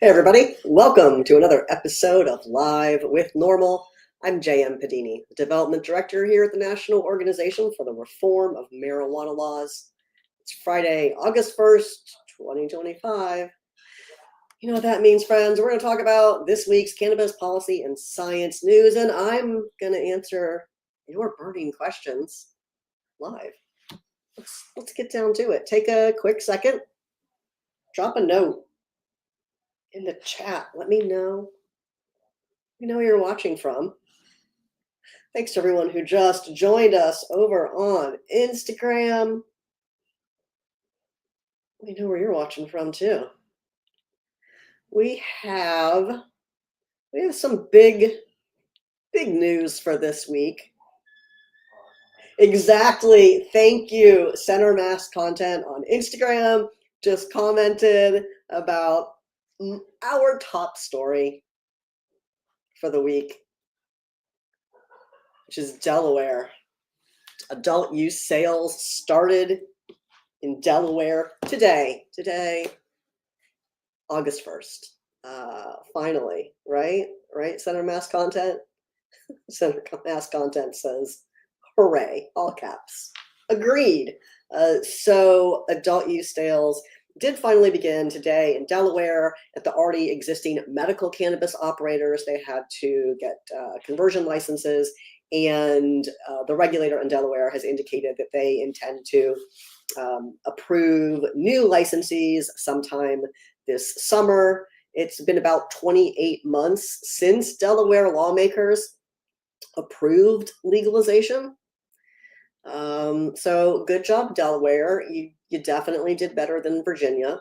Hey everybody, welcome to another episode of Live with NORML. I'm J.M. Padini, Development Director here at the National Organization for the Reform of Marijuana Laws. It's Friday, August 1st, 2025. You know what that means, friends? We're going to talk about this week's cannabis policy and science news, and I'm going to answer your burning questions live. Let's get down to it. Take a quick second, drop a note in the chat. Let me know where you're watching from. Thanks to everyone who just joined us over on Instagram. Let me know where you're watching from too. We have some big news for this week. Exactly. Thank you. Center Mass Content on Instagram just commented about our top story for the week, which is Delaware. Adult use sales started in Delaware today, August 1st. Finally, right? Center Mass Content? Center Mass Content says, hooray, all caps. Agreed. So adult use sales did finally begin today in Delaware at the already existing medical cannabis operators. They had to get conversion licenses, and the regulator in Delaware has indicated that they intend to approve new licensees sometime this summer. It's been about 28 months since Delaware lawmakers approved legalization. So good job, Delaware. You definitely did better than Virginia,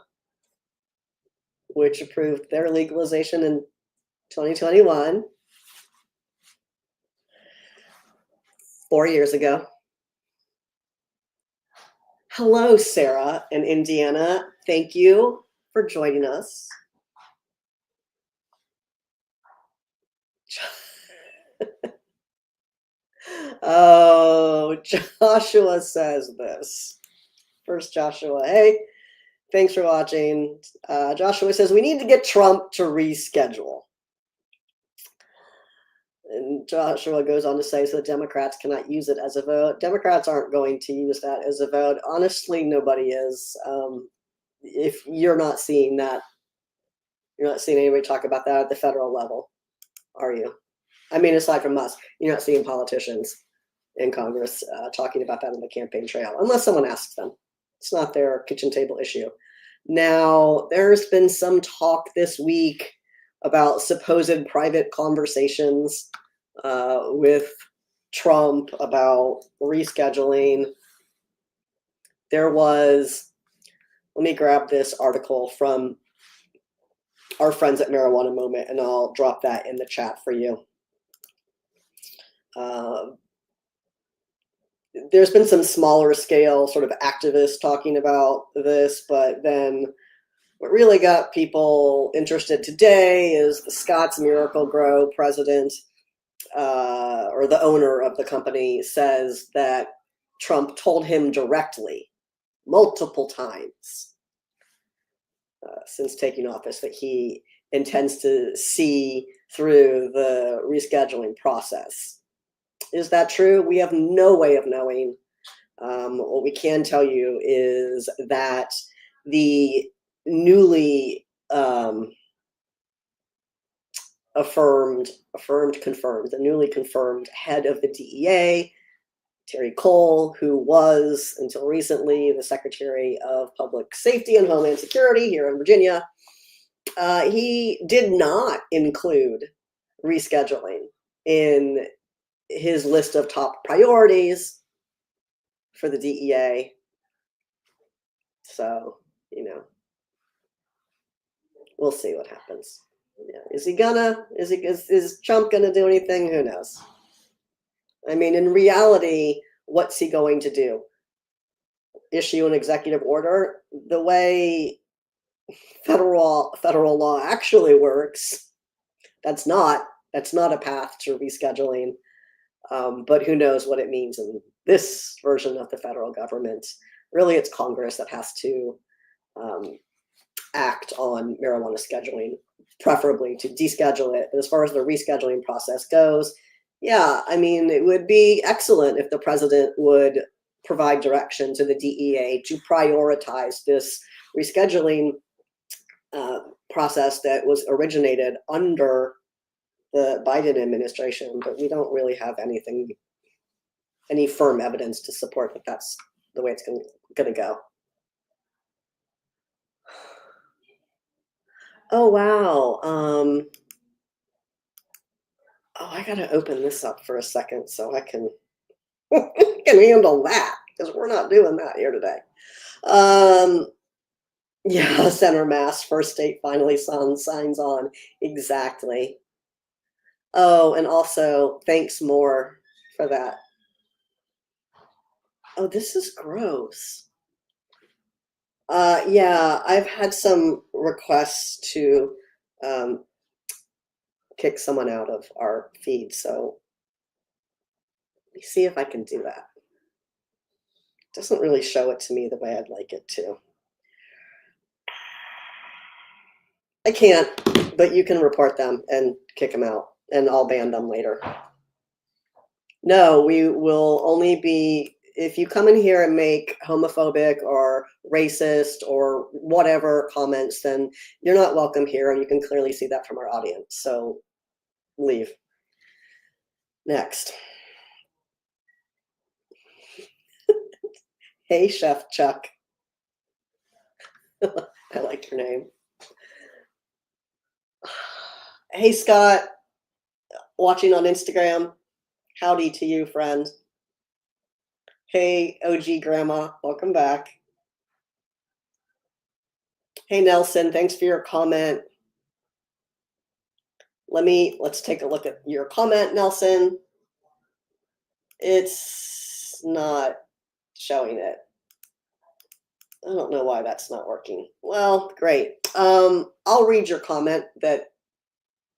which approved their legalization in 2021, 4 years ago. Hello, Sarah in Indiana. Thank you for joining us. Oh, Joshua says this. First, Joshua, hey, thanks for watching. Joshua says, we need to get Trump to reschedule. And Joshua goes on to say, so the Democrats cannot use it as a vote. Democrats aren't going to use that as a vote. Honestly, nobody is. If you're not seeing that, you're not seeing anybody talk about that at the federal level, are you? I mean, aside from us, you're not seeing politicians in Congress talking about that on the campaign trail, unless someone asks them. It's not their kitchen table issue. Now, there's been some talk this week about supposed private conversations with Trump about rescheduling. There was, let me grab this article from our friends at Marijuana Moment, and I'll drop that in the chat for you. There's been some smaller scale sort of activists talking about this, but then what really got people interested today is the Scotts Miracle-Gro president, or the owner of the company, says that Trump told him directly, multiple times since taking office, that he intends to see through the rescheduling process. Is that true? We have no way of knowing. What we can tell you is that the newly confirmed, the newly confirmed head of the DEA, Terry Cole, who was until recently the Secretary of Public Safety and Homeland Security here in Virginia, he did not include rescheduling in his list of top priorities for the DEA. So, we'll see what happens. Yeah. Is Trump gonna do anything? Who knows? I mean, in reality, what's he going to do? Issue an executive order? The way federal law actually works, that's not a path to rescheduling. But who knows what it means in this version of the federal government. Really, it's Congress that has to act on marijuana scheduling, preferably to deschedule it. As far as the rescheduling process goes, yeah, I mean, it would be excellent if the president would provide direction to the DEA to prioritize this rescheduling process that was originated under the Biden administration, but we don't really have any firm evidence to support that that's the way it's going to go. Oh, wow. Oh, I got to open this up for a second so I can, can handle that, because we're not doing that here today. Yeah, Center Mass, first state finally signs on. Exactly. Oh, and also, thanks more for that. Oh, this is gross. Yeah, I've had some requests to kick someone out of our feed, so let me see if I can do that. It doesn't really show it to me the way I'd like it to. I can't, but you can report them and kick them out, and I'll ban them later. No, we will only be, if you come in here and make homophobic or racist or whatever comments, then you're not welcome here, and you can clearly see that from our audience. So leave. Next. Hey, Chef Chuck. I like your name. Hey, Scott, watching on Instagram. Howdy to you, friend. Hey, OG Grandma, welcome back. Hey, Nelson, thanks for your comment. Let's take a look at your comment, Nelson. It's not showing it. I don't know why that's not working. Well, great. I'll read your comment that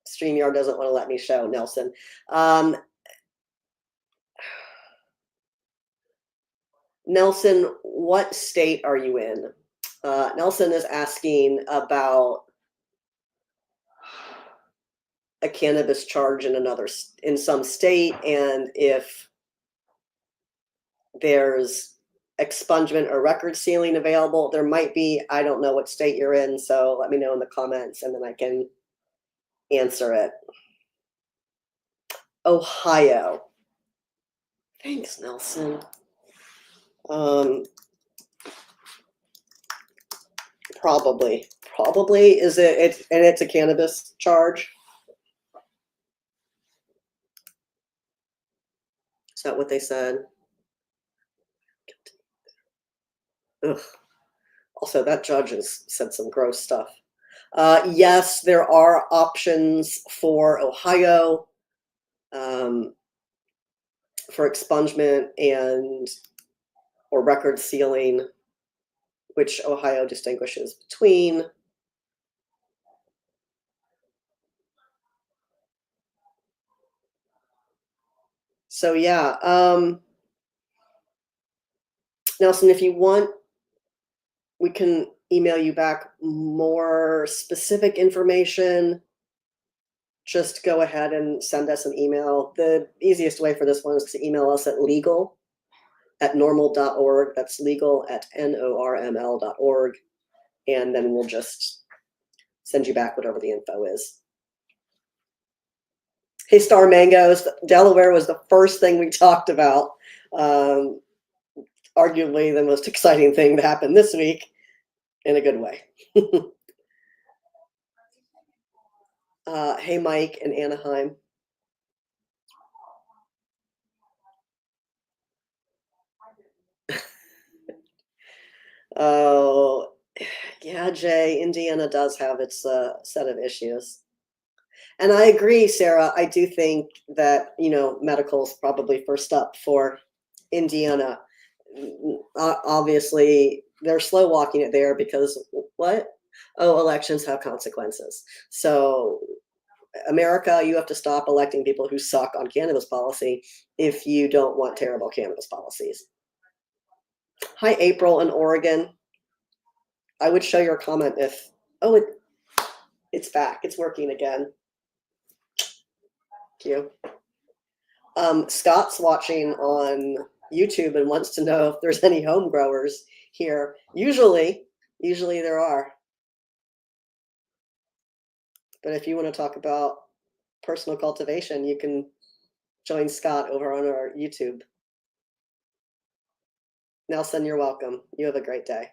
StreamYard doesn't want to let me show, Nelson. Nelson, what state are you in? Nelson is asking about a cannabis charge in some state, and if there's expungement or record sealing available. There might be. I don't know what state you're in, so let me know in the comments and then I can answer it. Ohio. Thanks, Nelson. Probably is it, and it's a cannabis charge. Is that what they said? Ugh. Also, that judge has said some gross stuff. Yes, there are options for Ohio for expungement or record sealing, which Ohio distinguishes between. So yeah, Nelson, if you want, we can email you back more specific information. Just go ahead and send us an email. The easiest way for this one is to email us at legal@norml.org. That's legal@norml.org. And then we'll just send you back whatever the info is. Hey, Star Mangoes, Delaware was the first thing we talked about. Arguably the most exciting thing that happened this week in a good way. Hey, Mike in Anaheim. Oh, yeah, Jay, Indiana does have its set of issues. And I agree, Sarah. I do think that, medical is probably first up for Indiana. Obviously, they're slow walking it there because what? Oh, elections have consequences. So America, you have to stop electing people who suck on cannabis policy if you don't want terrible cannabis policies. Hi, April in Oregon. I would show your comment if Oh, it's back. It's working again. Thank you. Scott's watching on YouTube and wants to know if there's any home growers here. Usually there are. But if you want to talk about personal cultivation, you can join Scott over on our YouTube. Nelson, you're welcome. You have a great day.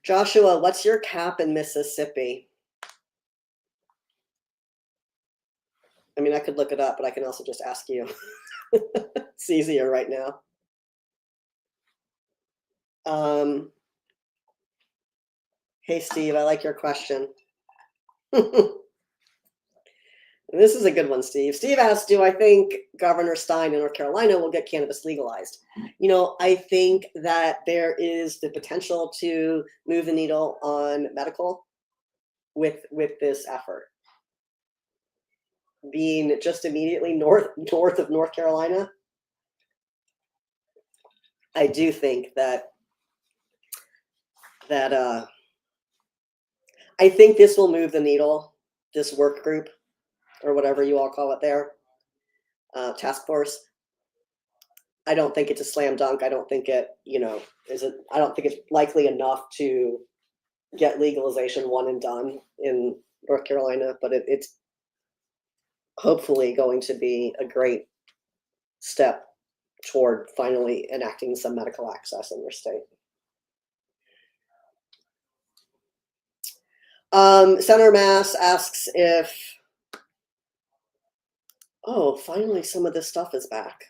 Joshua, what's your cap in Mississippi? I mean, I could look it up, but I can also just ask you. It's easier right now. Hey, Steve, I like your question. This is a good one, Steve. Steve asked, do I think Governor Stein in North Carolina will get cannabis legalized? You know, I think that there is the potential to move the needle on medical with this effort. Being just immediately north of North Carolina, I do think that I think this will move the needle, this work group, or whatever you all call it there, task force. I don't think it's a slam dunk. I don't think it, I don't think it's likely enough to get legalization one and done in North Carolina, but it's hopefully going to be a great step toward finally enacting some medical access in your state. Senator Mass asks if, oh, finally some of this stuff is back.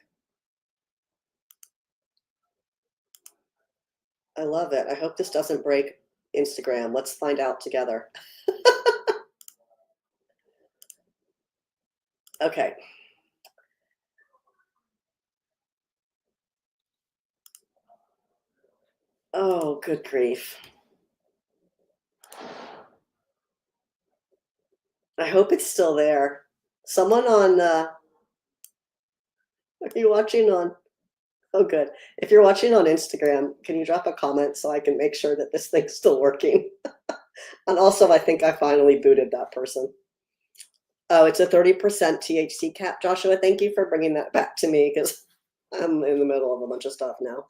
I love it. I hope this doesn't break Instagram. Let's find out together. Okay. Oh, good grief. I hope it's still there. Someone on, are you watching on, oh good. If you're watching on Instagram, can you drop a comment so I can make sure that this thing's still working? And also, I think I finally booted that person. Oh, it's a 30% THC cap. Joshua, thank you for bringing that back to me because I'm in the middle of a bunch of stuff now.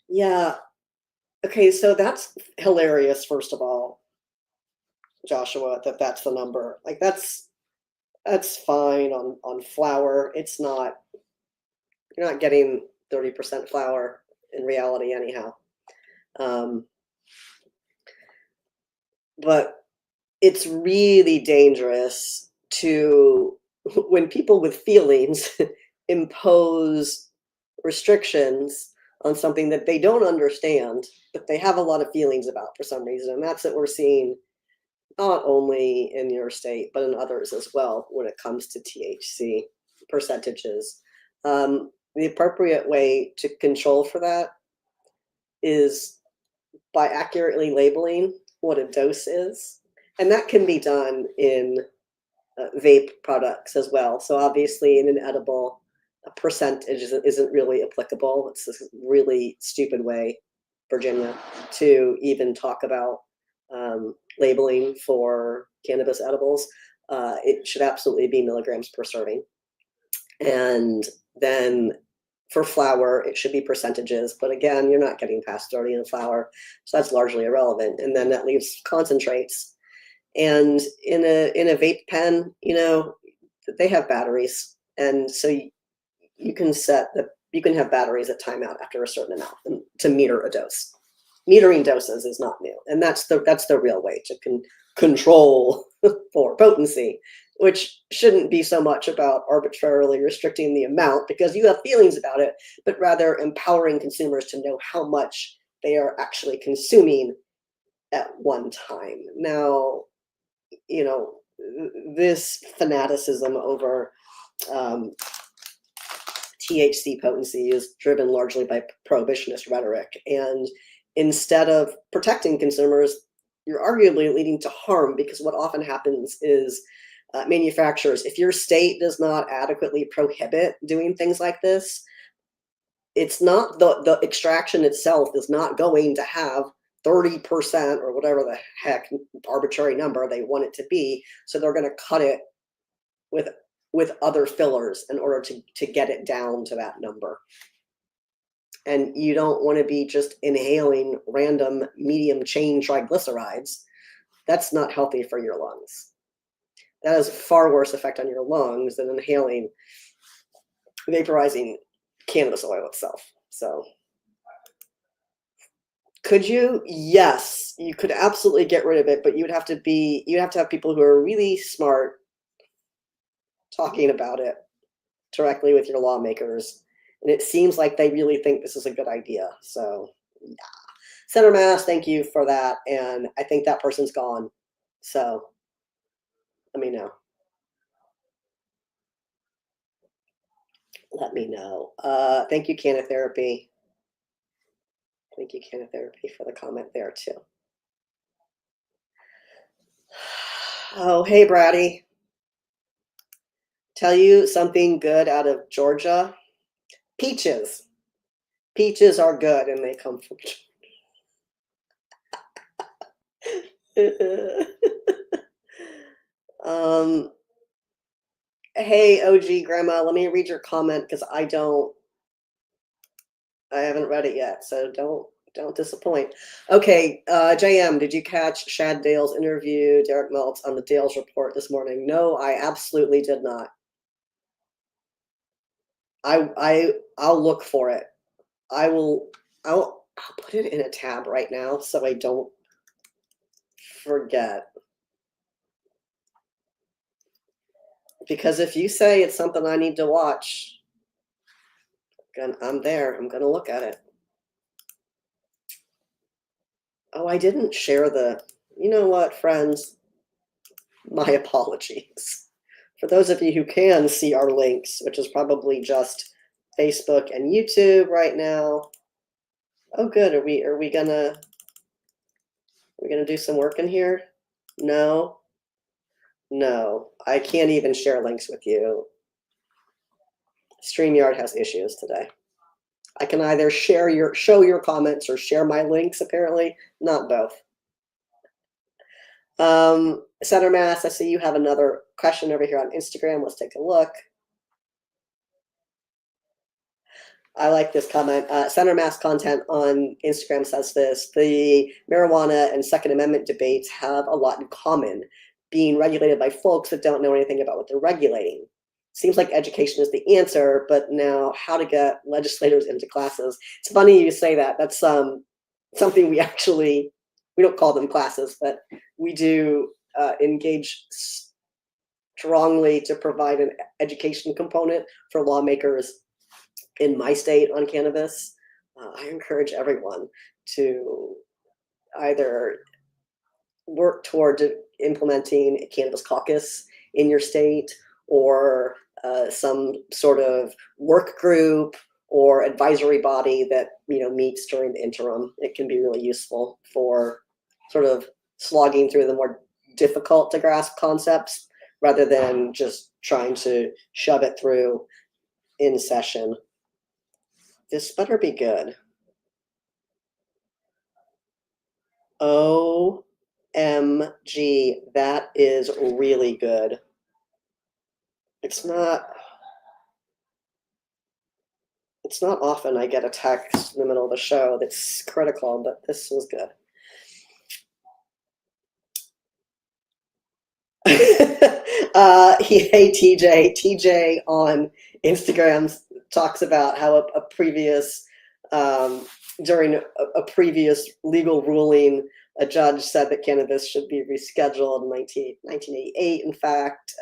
Yeah. Okay, so that's hilarious, first of all, Joshua, that's the number. Like that's fine on flour. It's not, you're not getting 30% flour in reality anyhow. But it's really dangerous to, when people with feelings impose restrictions on something that they don't understand, but they have a lot of feelings about for some reason. And that's what we're seeing not only in your state, but in others as well when it comes to THC percentages. The appropriate way to control for that is by accurately labeling what a dose is. And that can be done in vape products as well. So obviously in an edible, a percentage isn't really applicable. It's this really stupid way, Virginia, to even talk about labeling for cannabis edibles. It should absolutely be milligrams per serving. And then for flour, it should be percentages. But again, you're not getting past 30 in flour, so that's largely irrelevant. And then that leaves concentrates. And in a vape pen, they have batteries, and so you can have batteries at timeout after a certain amount to meter a dose. Metering doses is not new, and that's the real way to control for potency, which shouldn't be so much about arbitrarily restricting the amount because you have feelings about it, but rather empowering consumers to know how much they are actually consuming at one time. Now, this fanaticism over THC potency is driven largely by prohibitionist rhetoric. And instead of protecting consumers, you're arguably leading to harm, because what often happens is manufacturers, if your state does not adequately prohibit doing things like this, it's not the extraction itself is not going to have 30% or whatever the heck arbitrary number they want it to be. So they're going to cut it with other fillers in order to get it down to that number. And you don't want to be just inhaling random medium chain triglycerides. That's not healthy for your lungs. That has a far worse effect on your lungs than inhaling vaporizing cannabis oil itself. So could you? Yes, you could absolutely get rid of it, but you'd have to have people who are really smart talking about it directly with your lawmakers. And it seems like they really think this is a good idea. So yeah. Senator Mass, thank you for that. And I think that person's gone. So let me know. Let me know. Thank you, Canotherapy. Thank you, Canotherapy, for the comment there too. Oh, hey, Brady. Tell you something good out of Georgia. Peaches. Peaches are good and they come from hey, OG Grandma, let me read your comment because I haven't read it yet, so don't disappoint. Okay, JM, did you catch Shad Dale's interview, Derek Meltz, on the Dales report this morning? No, I absolutely did not. I'll look for it. I'll put it in a tab right now so I don't forget. Because if you say it's something I need to watch, I'm there. I'm going to look at it. Oh, I didn't share you know what, friends? My apologies. For those of you who can see our links, which is probably just Facebook and YouTube right now. Oh, good. Are we gonna do some work in here? No. No, I can't even share links with you. StreamYard has issues today. I can either show your comments or share my links, apparently, not both. Senator Mass, I see you have another question over here on Instagram. Let's take a look. I like this comment. Senator Mass content on Instagram says this: the marijuana and Second Amendment debates have a lot in common, being regulated by folks that don't know anything about what they're regulating. Seems like education is the answer, but now how to get legislators into classes. It's funny you say that. That's something we don't call them classes, but we do engage strongly to provide an education component for lawmakers in my state on cannabis. I encourage everyone to either work toward implementing a cannabis caucus in your state or some sort of work group or advisory body that meets during the interim. It can be really useful for sort of slogging through the more difficult to grasp concepts rather than just trying to shove it through in session. This better be good. OMG, that is really good. It's not often I get a text in the middle of the show that's critical, but this was good. Hey, TJ on Instagram talks about how a previous during a previous legal ruling, a judge said that cannabis should be rescheduled in 1988, in fact,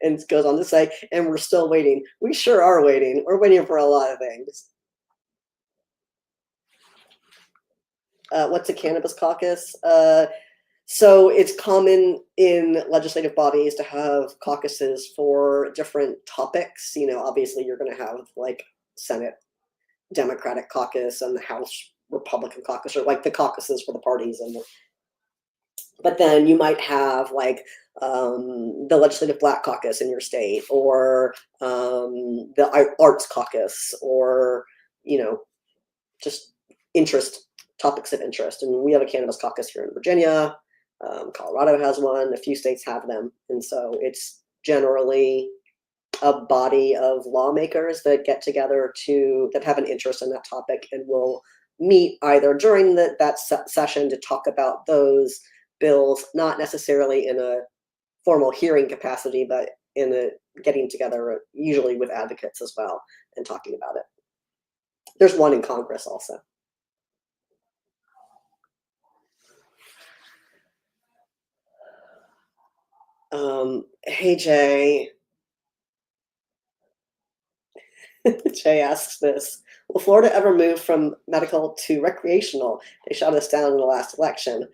and goes on to say, and we're still waiting. We sure are waiting. We're waiting for a lot of things. What's a cannabis caucus? So it's common in legislative bodies to have caucuses for different topics. Obviously you're going to have like Senate Democratic caucus and the House Republican caucus, or like the caucuses for the parties. But then you might have like the Legislative Black Caucus in your state, or the Arts Caucus, or just topics of interest. And we have a cannabis caucus here in Virginia. Colorado has one. A few states have them. And so it's generally a body of lawmakers that get together that have an interest in that topic and will meet either during that session to talk about those bills, not necessarily in a formal hearing capacity, but in a getting together, usually with advocates as well, and talking about it. There's one in Congress also. Hey, Jay. Jay asks this. Will Florida ever move from medical to recreational? They shut us down in the last election.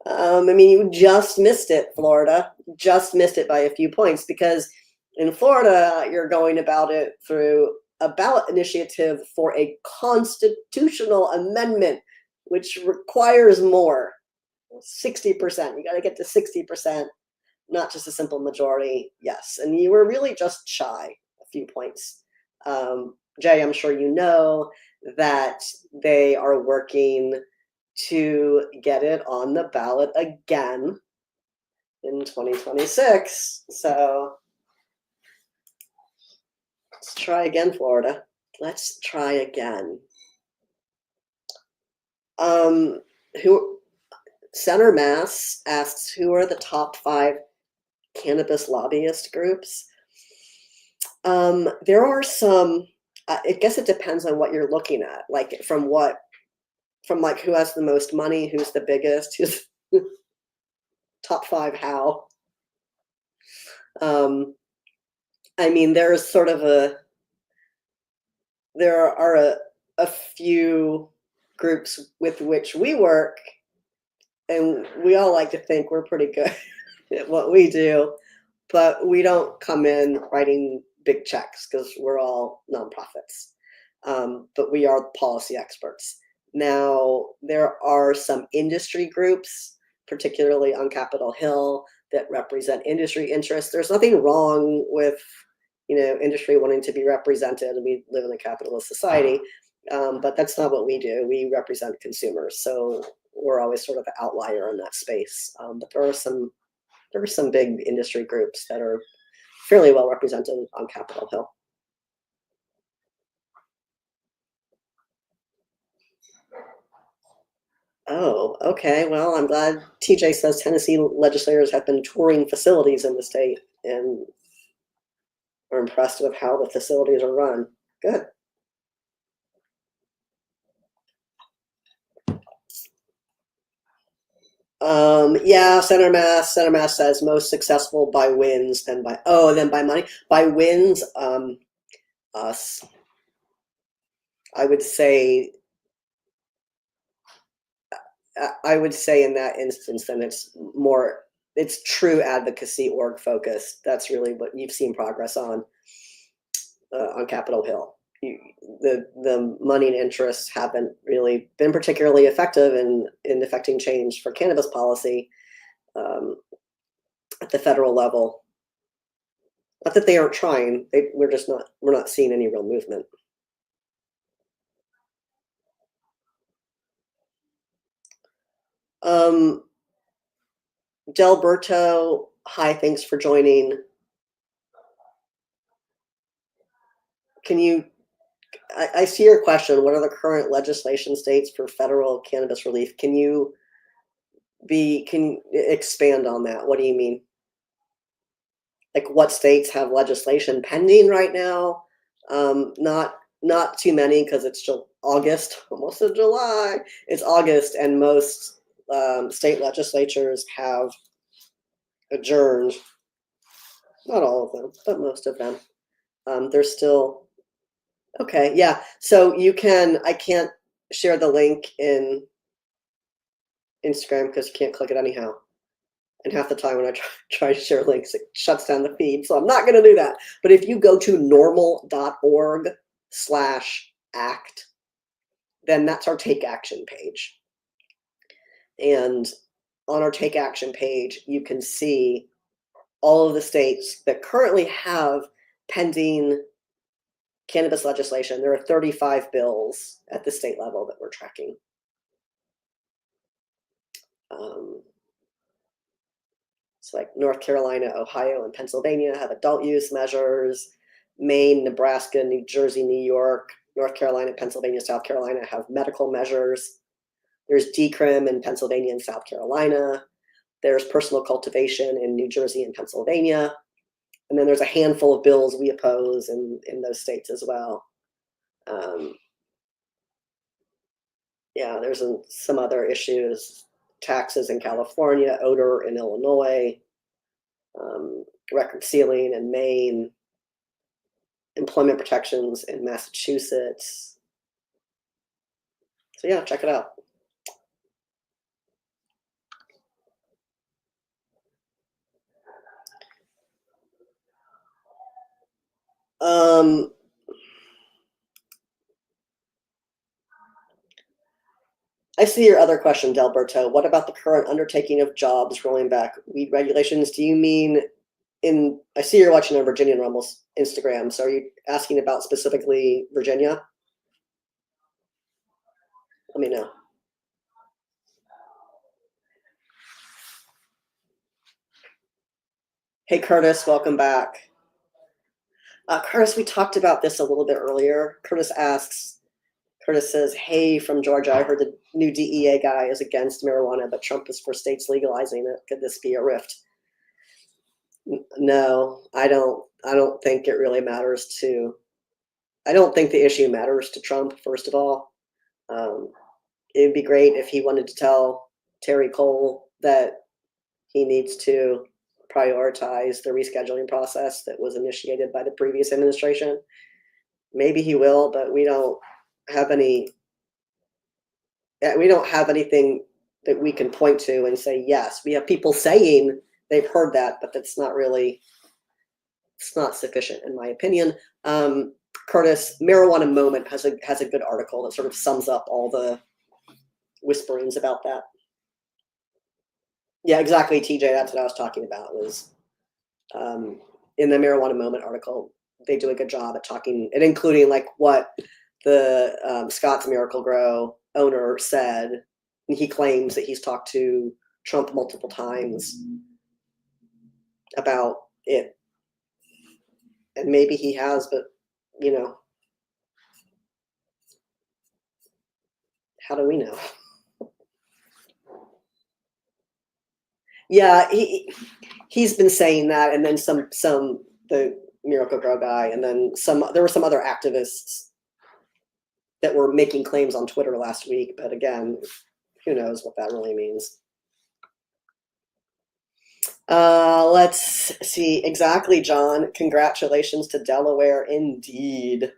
I mean, you just missed it, Florida. Just missed it by a few points, because in Florida, you're going about it through a ballot initiative for a constitutional amendment, which requires more, 60%. You got to get to 60%, not just a simple majority. Yes, and you were really just shy a few points. Jay, I'm sure you know that they are working to get it on the ballot again in 2026. So let's try again, Florida. Let's try again. Center Mass asks, who are the top 5 cannabis lobbyist groups? There are some. I guess it depends on what you're looking at. Like from who has the most money, who's the biggest, who's top 5 how. I mean, there are a few groups with which we work, and we all like to think we're pretty good at what we do, but we don't come in writing big checks because we're all nonprofits. But we are policy experts. Now, there are some industry groups, particularly on Capitol Hill, that represent industry interests. There's nothing wrong with, industry wanting to be represented. We live in a capitalist society, but that's not what we do. We represent consumers, so we're always sort of an outlier in that space. But there are some big industry groups that are fairly well represented on Capitol Hill. Oh, okay. Well, I'm glad TJ says Tennessee legislators have been touring facilities in the state and are impressed with how the facilities are run. Good. Yeah, Center Mass says most successful by wins, then by money. By wins, us. I would say in that instance, then it's true advocacy org focused. That's really what you've seen progress on Capitol Hill. The money and interests haven't really been particularly effective in affecting change for cannabis policy at the federal level. Not that they aren't trying. We're not seeing any real movement. Delberto, hi, thanks for joining. I see your question. What are the current legislation states for federal cannabis relief? Can you expand on that? What do you mean? Like what states have legislation pending right now? Not too many, because it's still August, almost in July. It's August, and most state legislatures have adjourned. Not all of them, but most of them. They're still okay. Yeah. So I can't share the link in Instagram because you can't click it anyhow. And half the time when I try to share links, it shuts down the feed. So I'm not going to do that. But if you go to NORML.org/act, then that's our Take Action page. And on our Take Action page, you can see all of the states that currently have pending cannabis legislation. There are 35 bills at the state level that we're tracking. So like North Carolina, Ohio, and Pennsylvania have adult use measures. Maine, Nebraska, New Jersey, New York, North Carolina, Pennsylvania, South Carolina have medical measures. There's decrim in Pennsylvania and South Carolina. There's personal cultivation in New Jersey and Pennsylvania. And then there's a handful of bills we oppose in those states as well. Yeah, there's some other issues. Taxes in California, odor in Illinois, record sealing in Maine, employment protections in Massachusetts. So yeah, check it out. I see your other question, Delberto. What about the current undertaking of jobs rolling back weed regulations? Do you mean I see you're watching on Virginia NORML's Instagram. So are you asking about specifically Virginia? Let me know. Hey, Curtis, welcome back. Curtis, we talked about this a little bit earlier. Curtis says, hey, from Georgia, I heard the new DEA guy is against marijuana, but Trump is for states legalizing it. Could this be a rift? No, I don't think it really matters I don't think the issue matters to Trump, first of all. It'd be great if he wanted to tell Terry Cole that he needs to prioritize the rescheduling process that was initiated by the previous administration. Maybe he will, but we don't have anything that we can point to and say, yes. We have people saying they've heard that, but it's not sufficient in my opinion. Curtis, Marijuana Moment has a good article that sort of sums up all the whisperings about that. Yeah, exactly, TJ. That's what I was talking about. Was in the Marijuana Moment article, they do a good job at talking and including like what the Scott's Miracle Grow owner said. And he claims that he's talked to Trump multiple times about it, and maybe he has, but how do we know? Yeah, he's been saying that, and then the Miracle Grow guy, and then there were some other activists that were making claims on Twitter last week, but again, who knows what that really means. Let's see. Exactly, John. Congratulations to Delaware, indeed.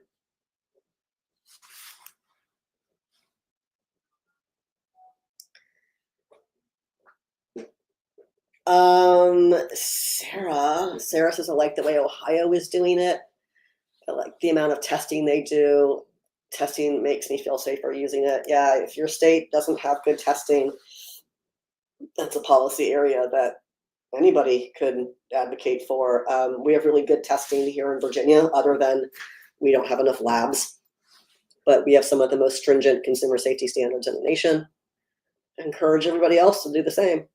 Sarah says, I like the way Ohio is doing it. I like the amount of testing they do. Testing makes me feel safer using it. Yeah, if your state doesn't have good testing, that's a policy area that anybody could advocate for. We have really good testing here in Virginia, other than we don't have enough labs, but we have some of the most stringent consumer safety standards in the nation. I encourage everybody else to do the same.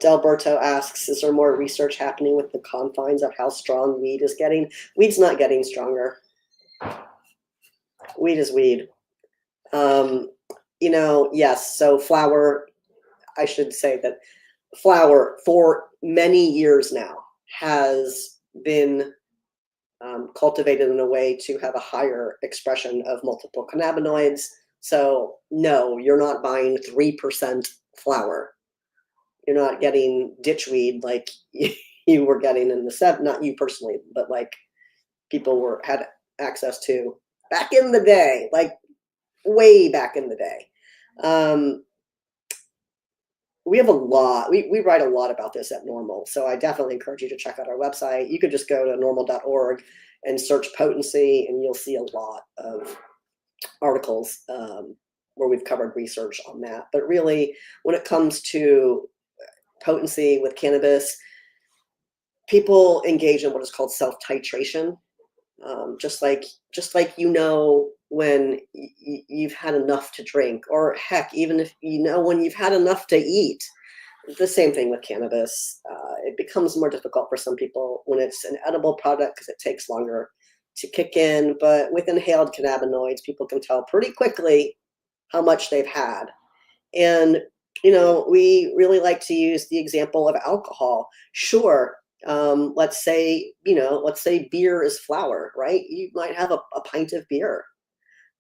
Delberto asks, is there more research happening with the confines of how strong weed is getting? Weed's not getting stronger. Weed is weed. Yes, so flower, I should say that flower for many years now has been cultivated in a way to have a higher expression of multiple cannabinoids. So no, you're not buying 3% flower. You're not getting ditchweed like you were getting in the not you personally, but like people had access to back in the day, like way back in the day. We have a lot. We write a lot about this at NORML, so I definitely encourage you to check out our website. You could just go to norml.org and search potency, and you'll see a lot of articles where we've covered research on that. But really, when it comes to potency with cannabis, people engage in what is called self-titration. Just like when you've had enough to drink, or heck, even if when you've had enough to eat. The same thing with cannabis. It becomes more difficult for some people when it's an edible product because it takes longer to kick in. But with inhaled cannabinoids, people can tell pretty quickly how much they've had. And we really like to use the example of alcohol. Sure, let's say beer is flour, right? You might have a pint of beer,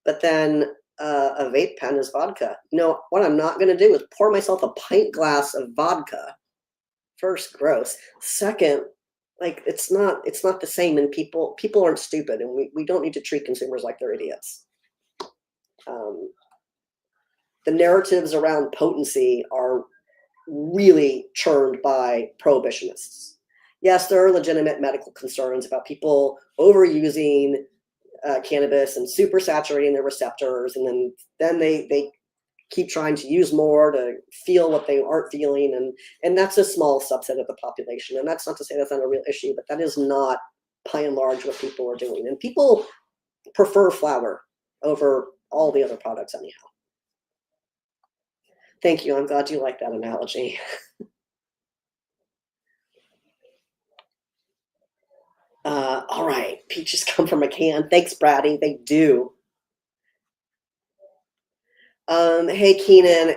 but then a vape pen is vodka. What I'm not going to do is pour myself a pint glass of vodka. First, gross. Second, like it's not the same. And people aren't stupid, and we don't need to treat consumers like they're idiots. The narratives around potency are really churned by prohibitionists. Yes, there are legitimate medical concerns about people overusing cannabis and super saturating their receptors, and then they keep trying to use more to feel what they aren't feeling, and that's a small subset of the population. And that's not to say that's not a real issue, but that is not by and large what people are doing. And people prefer flour over all the other products anyhow. Thank you. I'm glad you like that analogy. All right. Peaches come from a can. Thanks, Brady. They do. Hey, Keenan.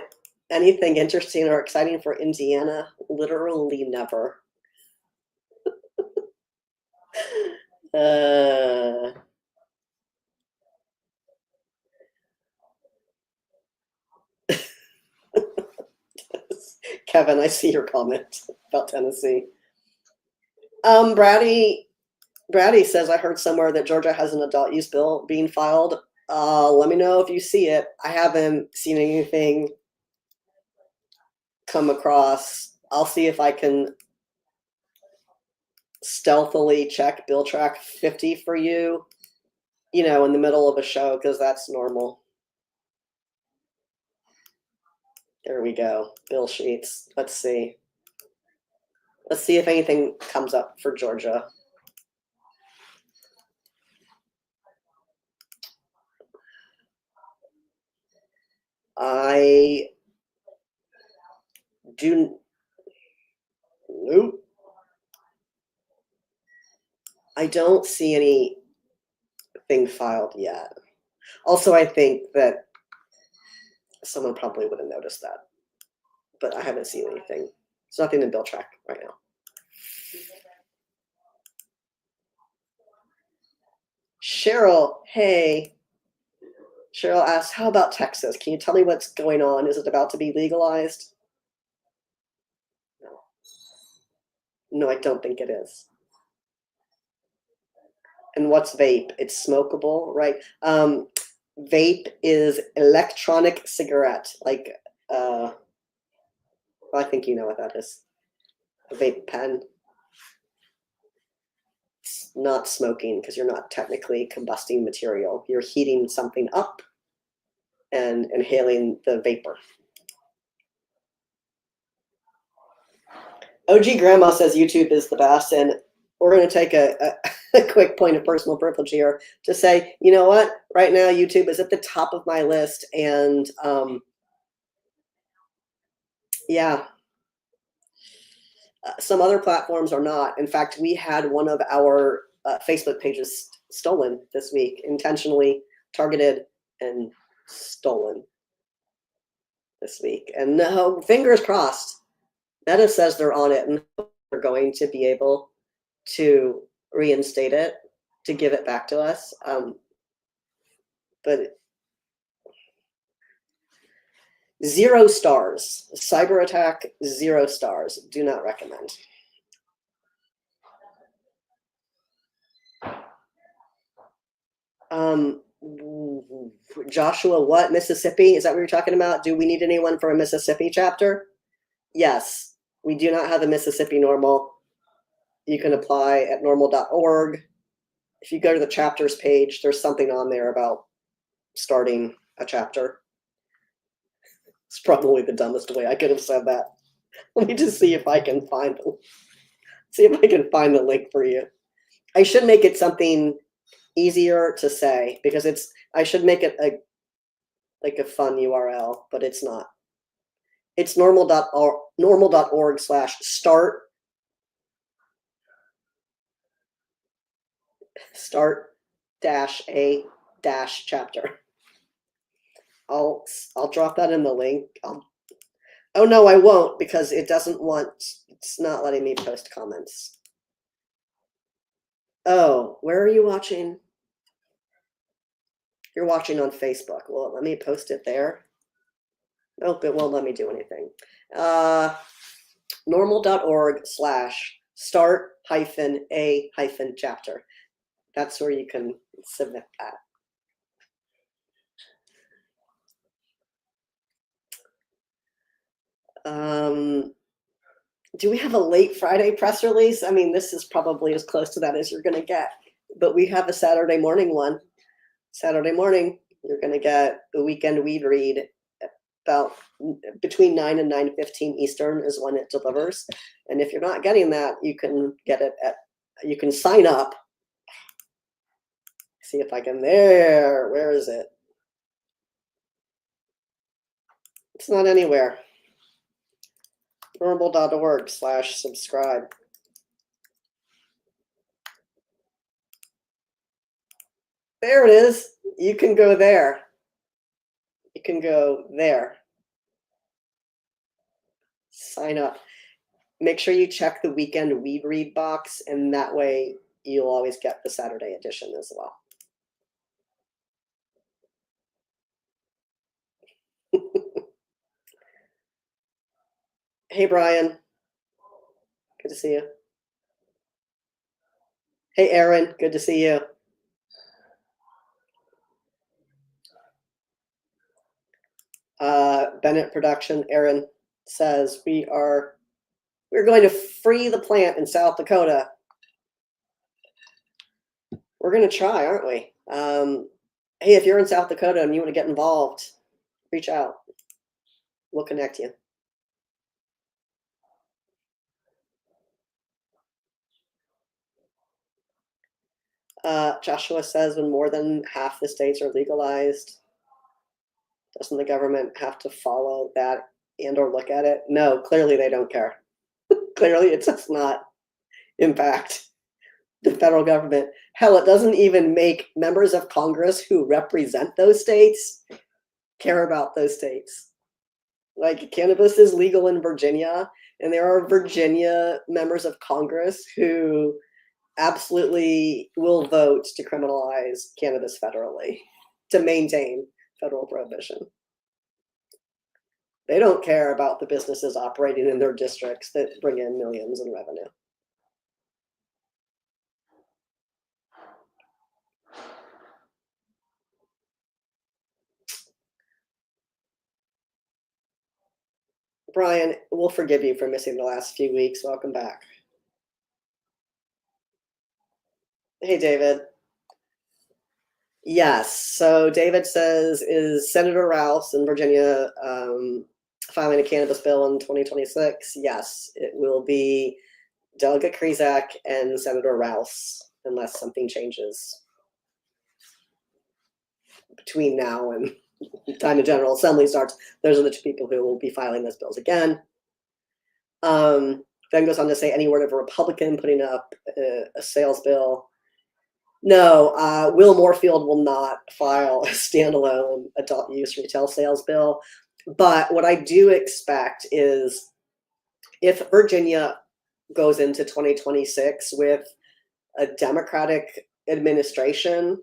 Anything interesting or exciting for Indiana? Literally never. Kevin, I see your comment about Tennessee. Brady says, I heard somewhere that Georgia has an adult use bill being filed. Let me know if you see it. I haven't seen anything come across. I'll see if I can stealthily check bill track 50 for you, in the middle of a show, because that's normal. There we go. Bill sheets. Let's see. Let's see if anything comes up for Georgia. I do. Nope. I don't see anything filed yet. Also, I think that someone probably would have noticed that, but I haven't seen anything. There's nothing in bill track right now. Cheryl, hey. Cheryl asks, how about Texas? Can you tell me what's going on? Is it about to be legalized? No. No, I don't think it is. And what's vape? It's smokable, right? Vape is electronic cigarette. Like, well, I think you know what that is. A vape pen. It's not smoking because you're not technically combusting material. You're heating something up and inhaling the vapor. OG Grandma says YouTube is the best, and we're going to take a quick point of personal privilege here to say, you know what? Right now, YouTube is at the top of my list, and yeah, some other platforms are not. In fact, we had one of our Facebook pages stolen this week, intentionally targeted and stolen this week. And no, fingers crossed. Meta says they're on it and they're going to be able to reinstate it, to give it back to us. But 0 stars. Cyber attack, 0 stars. Do not recommend. Joshua, what? Mississippi? Is that what you're talking about? Do we need anyone for a Mississippi chapter? Yes, we do not have a Mississippi NORML. You can apply at norml.org. If you go to the chapters page, there's something on there about starting a chapter. It's probably the dumbest way I could have said that. Let me just see if I can find the link for you. I should make it something easier to say because I should make it like a fun URL, but it's not. It's normal.org/start -a-chapter. I'll drop that in the link. Oh no, I won't because it's not letting me post comments. Oh, where are you watching? You're watching on Facebook. Well, let me post it there. Nope, it won't let me do anything. normal.org/start-a-chapter. That's where you can submit that. Do we have a late Friday press release? I mean, this is probably as close to that as you're going to get, but we have a Saturday morning one. Saturday morning, you're going to get the weekend weed read about between 9 and 9:15 Eastern is when it delivers. And if you're not getting that, you can get it you can sign up. See if I can, where is it? It's not anywhere. NORML.org/subscribe. There it is. You can go there. You can go there. Sign up. Make sure you check the weekend weed read box, and that way you'll always get the Saturday edition as well. Hey, Brian. Good to see you. Hey, Aaron. Good to see you. Bennett Production, Aaron says we're going to free the plant in South Dakota. We're going to try, aren't we? Hey, if you're in South Dakota and you want to get involved, reach out. We'll connect you. Joshua says when more than half the states are legalized, doesn't the government have to follow that and or look at it? No, clearly they don't care. Clearly it does not impact the federal government. Hell, it doesn't even make members of Congress who represent those states care about those states. Like, cannabis is legal in Virginia, and there are Virginia members of Congress who absolutely will vote to criminalize cannabis federally to maintain federal prohibition. They don't care about the businesses operating in their districts that bring in millions in revenue. Brian, we'll forgive you for missing the last few weeks. Welcome back. Hey, David. Yes. So David says, is Senator Rouse in Virginia filing a cannabis bill in 2026? Yes, it will be Delegate Krizak and Senator Rouse, unless something changes between now and the time the General Assembly starts. Those are the two people who will be filing those bills again. Then goes on to say, any word of a Republican putting up a sales bill? No, Will Moorfield will not file a standalone adult use retail sales bill. But what I do expect is if Virginia goes into 2026 with a Democratic administration,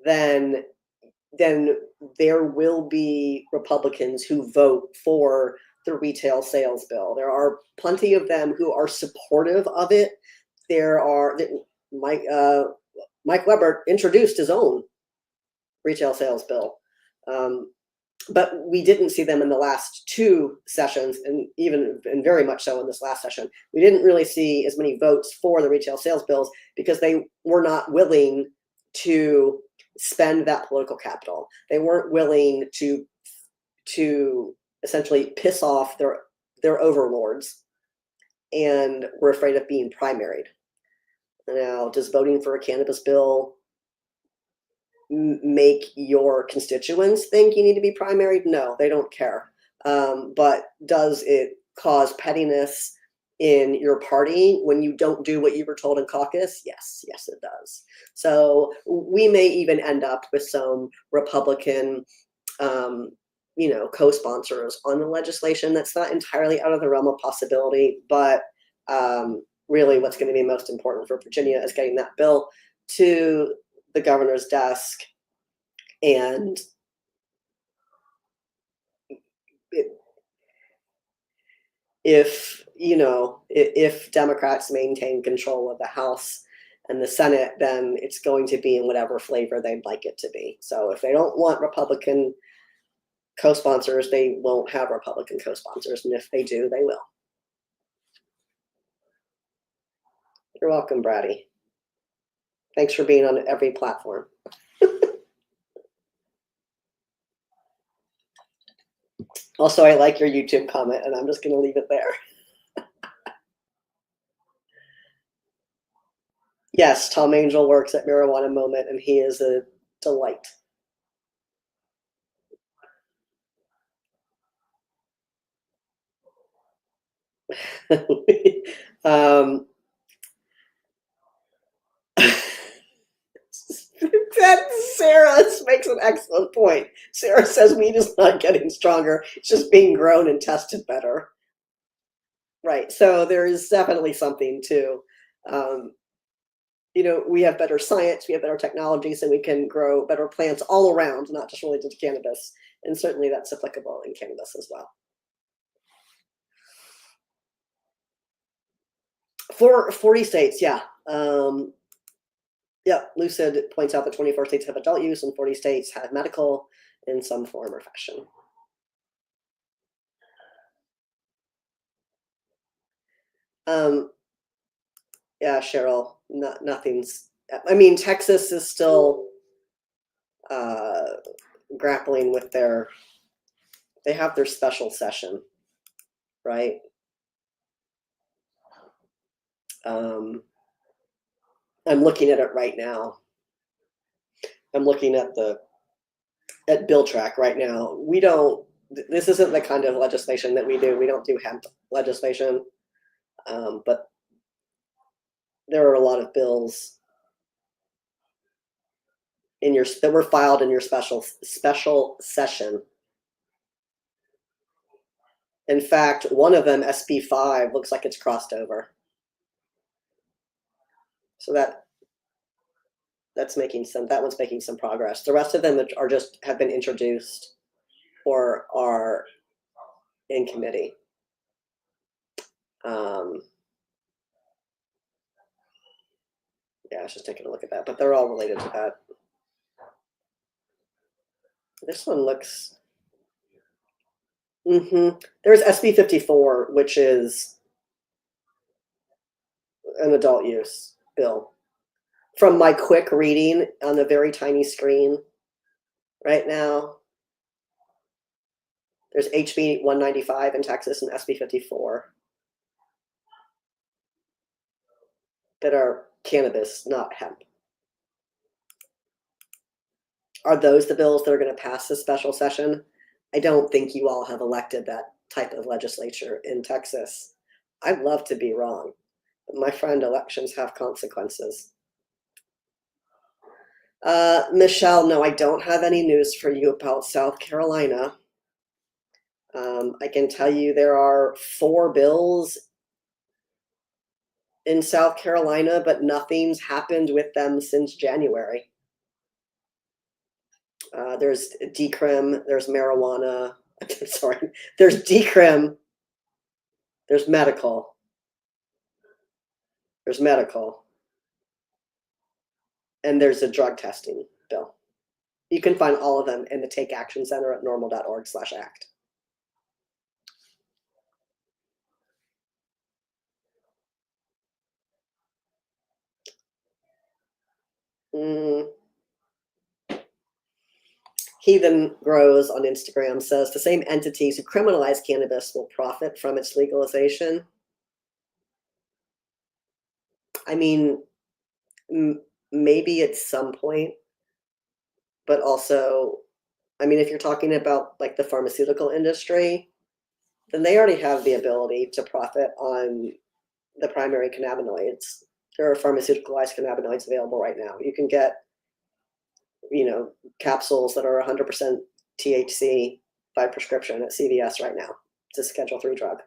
then there will be Republicans who vote for the retail sales bill. There are plenty of them who are supportive of it. There are Mike Weber introduced his own retail sales bill, but we didn't see them in the last two sessions, and very much so in this last session. We didn't really see as many votes for the retail sales bills because they were not willing to spend that political capital. They weren't willing to to essentially piss off their overlords, and we're afraid of being primaried. Now, does voting for a cannabis bill make your constituents think you need to be primaried? No, they don't care. But does it cause pettiness in your party when you don't do what you were told in caucus? Yes, yes, it does. So we may even end up with some Republican, co-sponsors on the legislation. That's not entirely out of the realm of possibility, but really what's going to be most important for Virginia is getting that bill to the governor's desk. And if Democrats maintain control of the House and the Senate, then it's going to be in whatever flavor they'd like it to be. So if they don't want Republican co-sponsors, they won't have Republican co-sponsors. And if they do, they will. You're welcome, Brady. Thanks for being on every platform. Also, I like your YouTube comment, and I'm just going to leave it there. Yes, Tom Angel works at Marijuana Moment, and he is a delight. um, that Sarah makes an excellent point. Sarah says weed is not getting stronger; it's just being grown and tested better. Right. So there is definitely something to, we have better science, we have better technologies, and we can grow better plants all around, not just related to cannabis. And certainly that's applicable in cannabis as well. For 40 states, yeah. Yeah, Lucid points out that 24 states have adult use and 40 states have medical in some form or fashion. Yeah, Cheryl, nothing's, I mean, Texas is still grappling with they have their special session, right? I'm looking at it right now. I'm looking at bill track right now. This isn't the kind of legislation that we do. We don't do hemp legislation, but there are a lot of bills that were filed in your special session. In fact, one of them, SB 5, looks like it's crossed over. So that's making that one's making some progress. The rest of them have been introduced or are in committee. Yeah, I was just taking a look at that, but they're all related to that. This one looks. There's SB 54, which is an adult use bill. From my quick reading on the very tiny screen right now, there's HB 195 in Texas and SB 54 that are cannabis, not hemp. Are those the bills that are going to pass this special session? I don't think you all have elected that type of legislature in Texas. I'd love to be wrong, but my friend, elections have consequences. Michelle, no, I don't have any news for you about South Carolina. I can tell you there are 4 bills in South Carolina, but nothing's happened with them since January. There's decrim, there's marijuana, sorry, there's decrim, there's medical, and there's a drug testing bill. You can find all of them in the Take Action Center at norml.org/act. Heathen Grows on Instagram says the same entities who criminalize cannabis will profit from its legalization. I mean, maybe at some point, but also, I mean, if you're talking about like the pharmaceutical industry, then they already have the ability to profit on the primary cannabinoids. There are pharmaceuticalized cannabinoids available right now. You can get, capsules that are 100% THC by prescription at CVS right now. It's a Schedule III drug.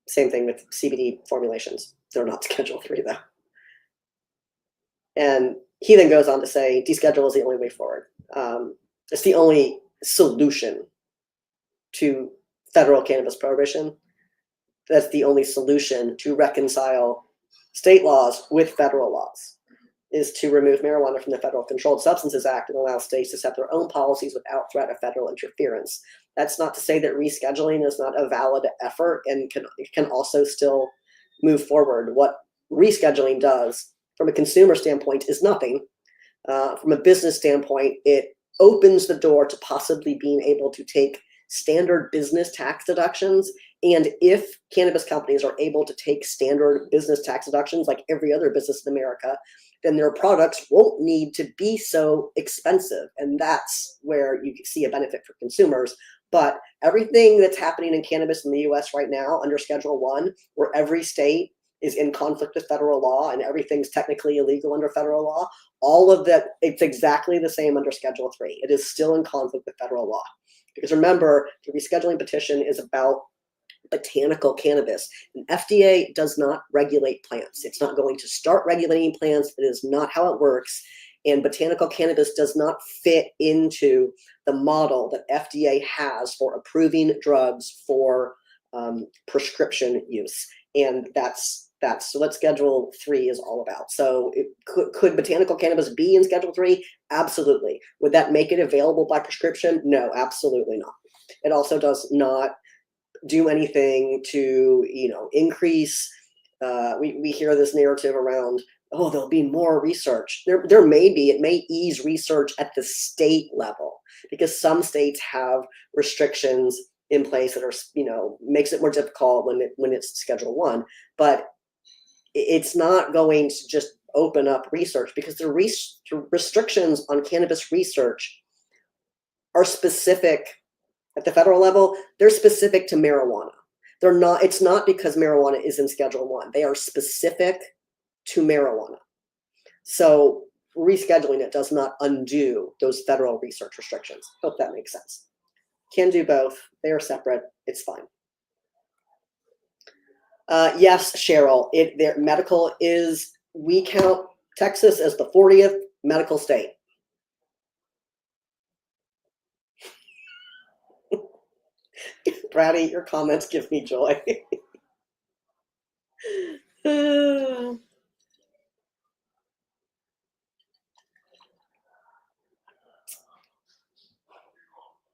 Same thing with CBD formulations. They're not Schedule III though. And he then goes on to say, deschedule is the only way forward. It's the only solution to federal cannabis prohibition. That's the only solution to reconcile state laws with federal laws, is to remove marijuana from the Federal Controlled Substances Act and allow states to set their own policies without threat of federal interference. That's not to say that rescheduling is not a valid effort and can also still move forward. What rescheduling does from a consumer standpoint is nothing. From a business standpoint, it opens the door to possibly being able to take standard business tax deductions. And if cannabis companies are able to take standard business tax deductions like every other business in America, then their products won't need to be so expensive. And that's where you see a benefit for consumers. But everything that's happening in cannabis in the US right now under Schedule I, where every state is in conflict with federal law and everything's technically illegal under federal law, all of that, it's exactly the same under Schedule III. It is still in conflict with federal law. Because remember, the rescheduling petition is about botanical cannabis. And FDA does not regulate plants. It's not going to start regulating plants. It is not how it works. And botanical cannabis does not fit into the model that FDA has for approving drugs for prescription use. And that's what Schedule III is all about. So could botanical cannabis be in Schedule III? Absolutely. Would that make it available by prescription? No, absolutely not. It also does not do anything to, increase. We hear this narrative around, oh, there'll be more research. There may be. It may ease research at the state level because some states have restrictions in place that are, makes it more difficult when it's Schedule I. But it's not going to just open up research because the restrictions on cannabis research are specific at the federal level. They're specific to marijuana. They're not. It's not because marijuana is in Schedule I. They are specific to marijuana. So rescheduling it does not undo those federal research restrictions. Hope that makes sense. Can do both. They are separate. It's fine. Yes, Cheryl, medical is, we count Texas as the 40th medical state. Brady, your comments give me joy.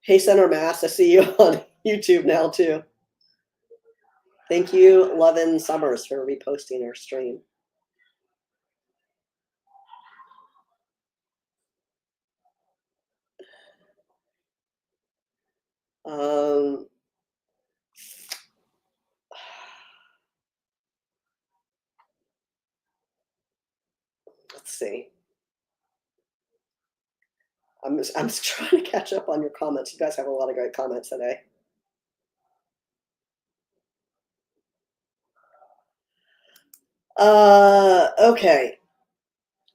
Hey, Center Mass, I see you on YouTube now too. Thank you, Lovin Summers, for reposting our stream. Let's see. I'm trying to catch up on your comments. You guys have a lot of great comments today. Okay.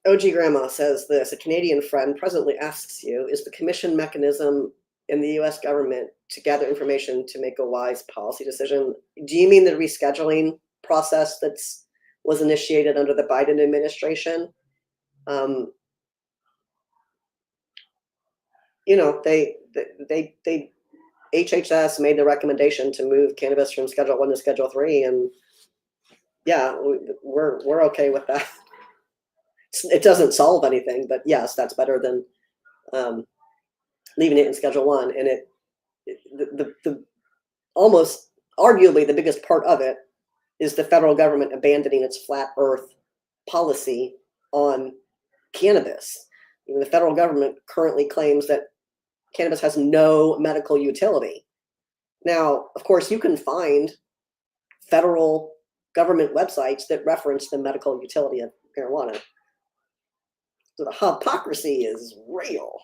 OG Grandma says this: a Canadian friend presently asks you, is the commission mechanism in the US government to gather information to make a wise policy decision? Do you mean the rescheduling process was initiated under the Biden administration? They HHS made the recommendation to move cannabis from Schedule I to Schedule III, and yeah, we're okay with that. It doesn't solve anything, but yes, that's better than leaving it in Schedule I. And the almost arguably the biggest part of it is the federal government abandoning its flat earth policy on cannabis. The federal government currently claims that cannabis has no medical utility. Now, of course, you can find federal government websites that reference the medical utility of marijuana. So the hypocrisy is real.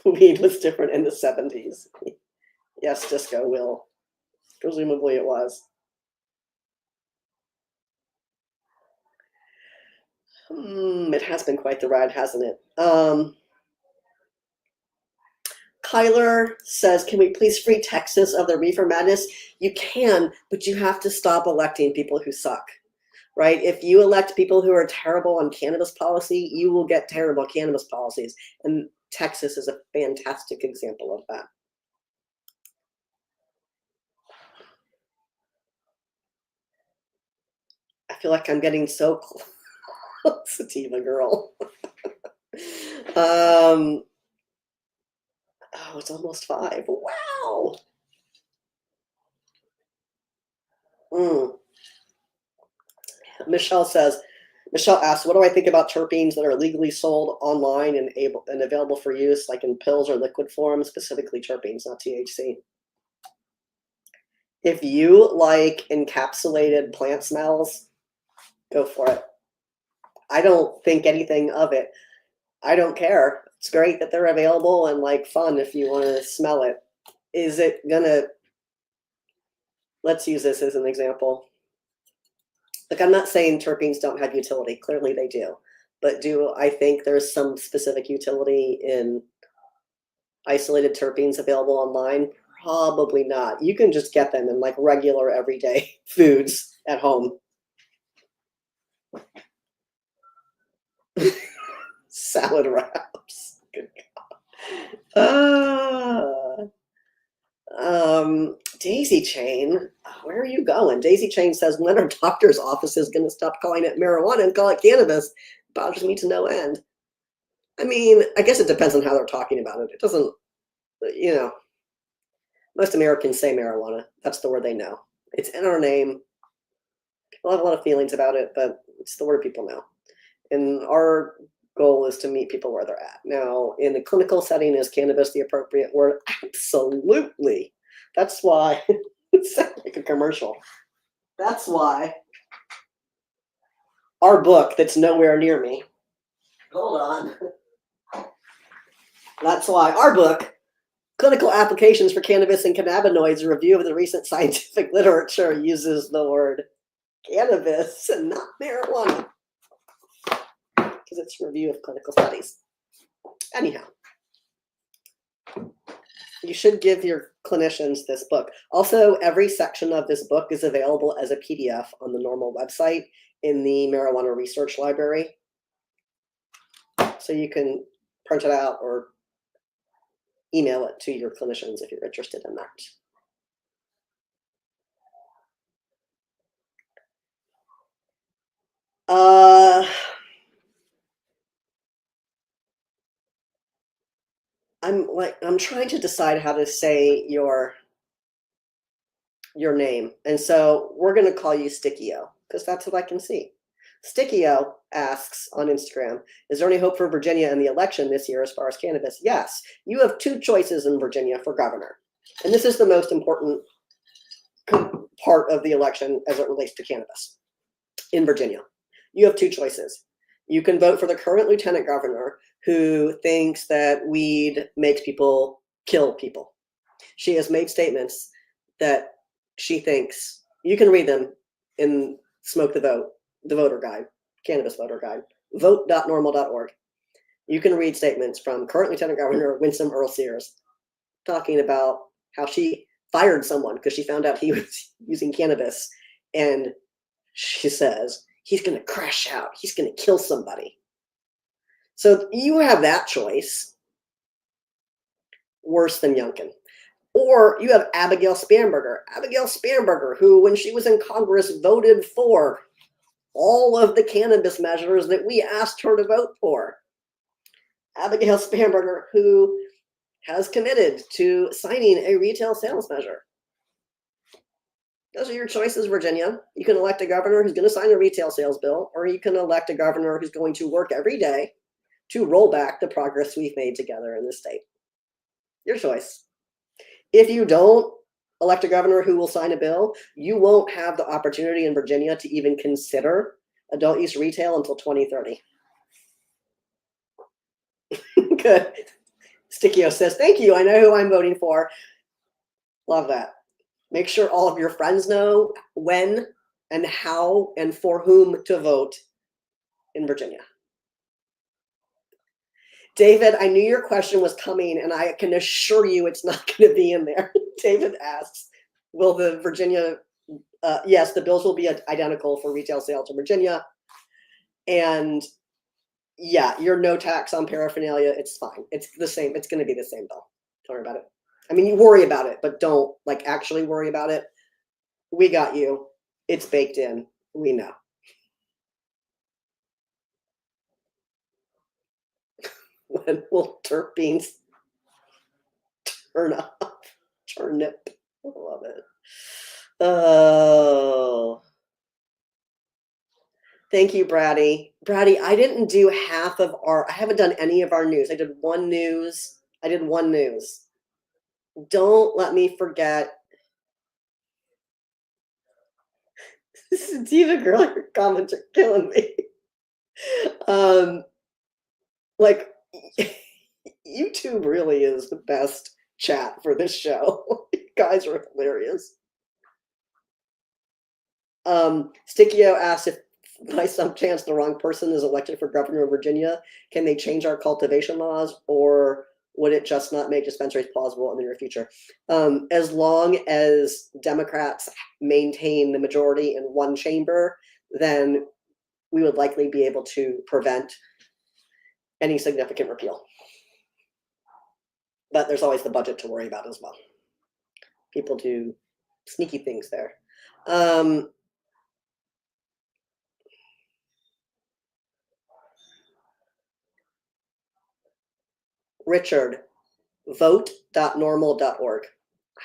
Weed was different in the 70s. Yes, disco will. Presumably it was. It has been quite the ride, hasn't it? Kyler says, can we please free Texas of the reefer madness? You can, but you have to stop electing people who suck, right? If you elect people who are terrible on cannabis policy, you will get terrible cannabis policies. And Texas is a fantastic example of that. I feel like I'm getting so close, Sativa girl. Oh, it's almost 5. Wow. Michelle asks, what do I think about terpenes that are legally sold online and available for use, like in pills or liquid form, specifically terpenes, not THC? If you like encapsulated plant smells, go for it. I don't think anything of it. I don't care. It's great that they're available and like fun if you want to smell it. Is it gonna, let's use this as an example. Like, I'm not saying terpenes don't have utility. Clearly they do. But do I think there's some specific utility in isolated terpenes available online? Probably not. You can just get them in like regular everyday foods at home. Salad wraps. Good God. Daisy Chain, where are you going? Daisy Chain says, when are doctors' offices going to stop calling it marijuana and call it cannabis? Bothers me to no end. I mean, I guess it depends on how they're talking about it. It doesn't, most Americans say marijuana. That's the word they know. It's in our name. People have a lot of feelings about it, but it's the word people know. And our goal is to meet people where they're at. Now, in the clinical setting, is cannabis the appropriate word? Absolutely. That's why it sounds like a commercial. That's why our book that's nowhere near me. Hold on. That's why our book, Clinical Applications for Cannabis and Cannabinoids, a review of the recent scientific literature, uses the word cannabis and not marijuana, because it's a review of clinical studies. Anyhow, you should give your clinicians this book. Also, every section of this book is available as a PDF on the NORML website in the Marijuana Research Library. So you can print it out or email it to your clinicians if you're interested in that. I'm trying to decide how to say your name. And so we're going to call you Stickio because that's what I can see. Stickio asks on Instagram, is there any hope for Virginia in the election this year as far as cannabis? Yes, you have 2 choices in Virginia for governor. And this is the most important part of the election as it relates to cannabis in Virginia. You have 2 choices. You can vote for the current lieutenant governor who thinks that weed makes people kill people. She has made statements that she thinks, you can read them in Smoke the Vote, the voter guide, cannabis voter guide, vote.norml.org. You can read statements from current Lieutenant Governor Winsome Earl Sears talking about how she fired someone because she found out he was using cannabis. And she says, he's going to crash out. He's going to kill somebody. So you have that choice. Worse than Youngkin. Or you have Abigail Spanberger. Abigail Spanberger, who, when she was in Congress, voted for all of the cannabis measures that we asked her to vote for. Abigail Spanberger, who has committed to signing a retail sales measure. Those are your choices, Virginia. You can elect a governor who's going to sign a retail sales bill, or you can elect a governor who's going to work every day to roll back the progress we've made together in this state. Your choice. If you don't elect a governor who will sign a bill, you won't have the opportunity in Virginia to even consider adult use retail until 2030. Good. Stickio says, thank you. I know who I'm voting for. Love that. Make sure all of your friends know when and how and for whom to vote in Virginia. David, I knew your question was coming, and I can assure you it's not going to be in there. David asks, will the Virginia, yes, the bills will be identical for retail sales in Virginia. And yeah, your no tax on paraphernalia, it's fine. It's the same. It's going to be the same bill. Don't worry about it. I mean, you worry about it, but don't like actually worry about it. We got you. It's baked in. We know. When will terpenes turn off? Turnip. I love it. Oh. Thank you, Brady. Brady, I didn't do half of I haven't done any of our news. I did one news. Don't let me forget. Diva girl, your comments are killing me. Like, YouTube really is the best chat for this show. You guys are hilarious. Stickio asked if by some chance the wrong person is elected for governor of Virginia, can they change our cultivation laws, or would it just not make dispensaries plausible in the near future? As long as Democrats maintain the majority in one chamber, then we would likely be able to prevent any significant repeal. But there's always the budget to worry about as well. People do sneaky things there. Richard, vote.normal.org.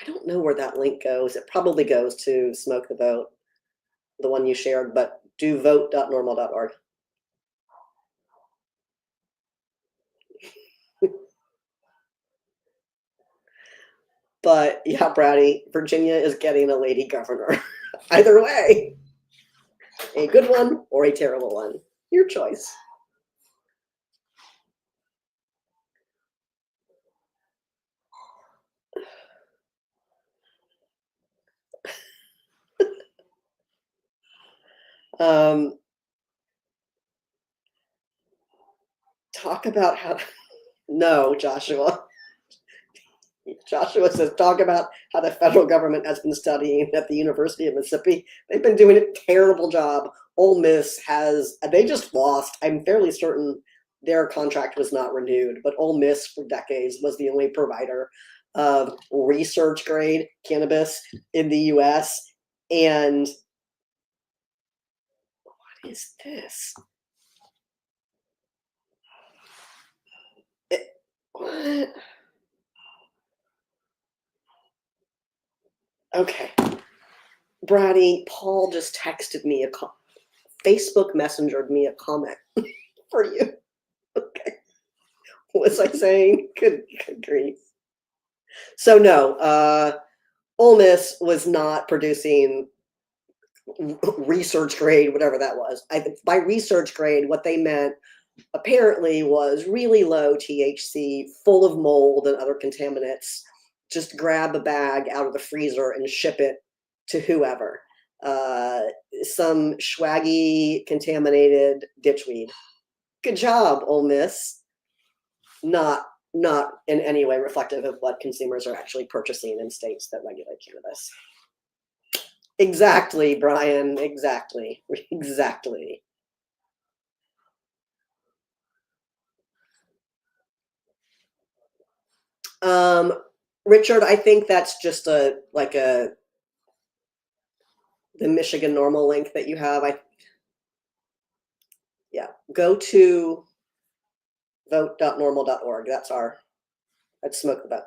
I don't know where that link goes. It probably goes to Smoke the Vote, the one you shared, but do vote.normal.org. But yeah, Brady, Virginia is getting a lady governor. Either way, a good one or a terrible one. Your choice. Talk about how, no, Joshua. Joshua says, talk about how the federal government has been studying at the University of Mississippi. They've been doing a terrible job. Ole Miss they just lost. I'm fairly certain their contract was not renewed, but Ole Miss for decades was the only provider of research grade cannabis in the US. And what is this? What? Okay. Brady, Paul just texted me Facebook messengered me a comment for you. Okay. What was I saying? Good grief. So no, Ole Miss was not producing research grade, whatever that was. By research grade, what they meant apparently was really low THC, full of mold and other contaminants. Just grab a bag out of the freezer and ship it to whoever. Some swaggy, contaminated ditchweed. Good job, Ole Miss. Not in any way reflective of what consumers are actually purchasing in states that regulate cannabis. Exactly, Brian. Exactly. Richard, I think that's just the Michigan NORML link that you have. Yeah, go to vote.normal.org. That's our I'd smoke the vote.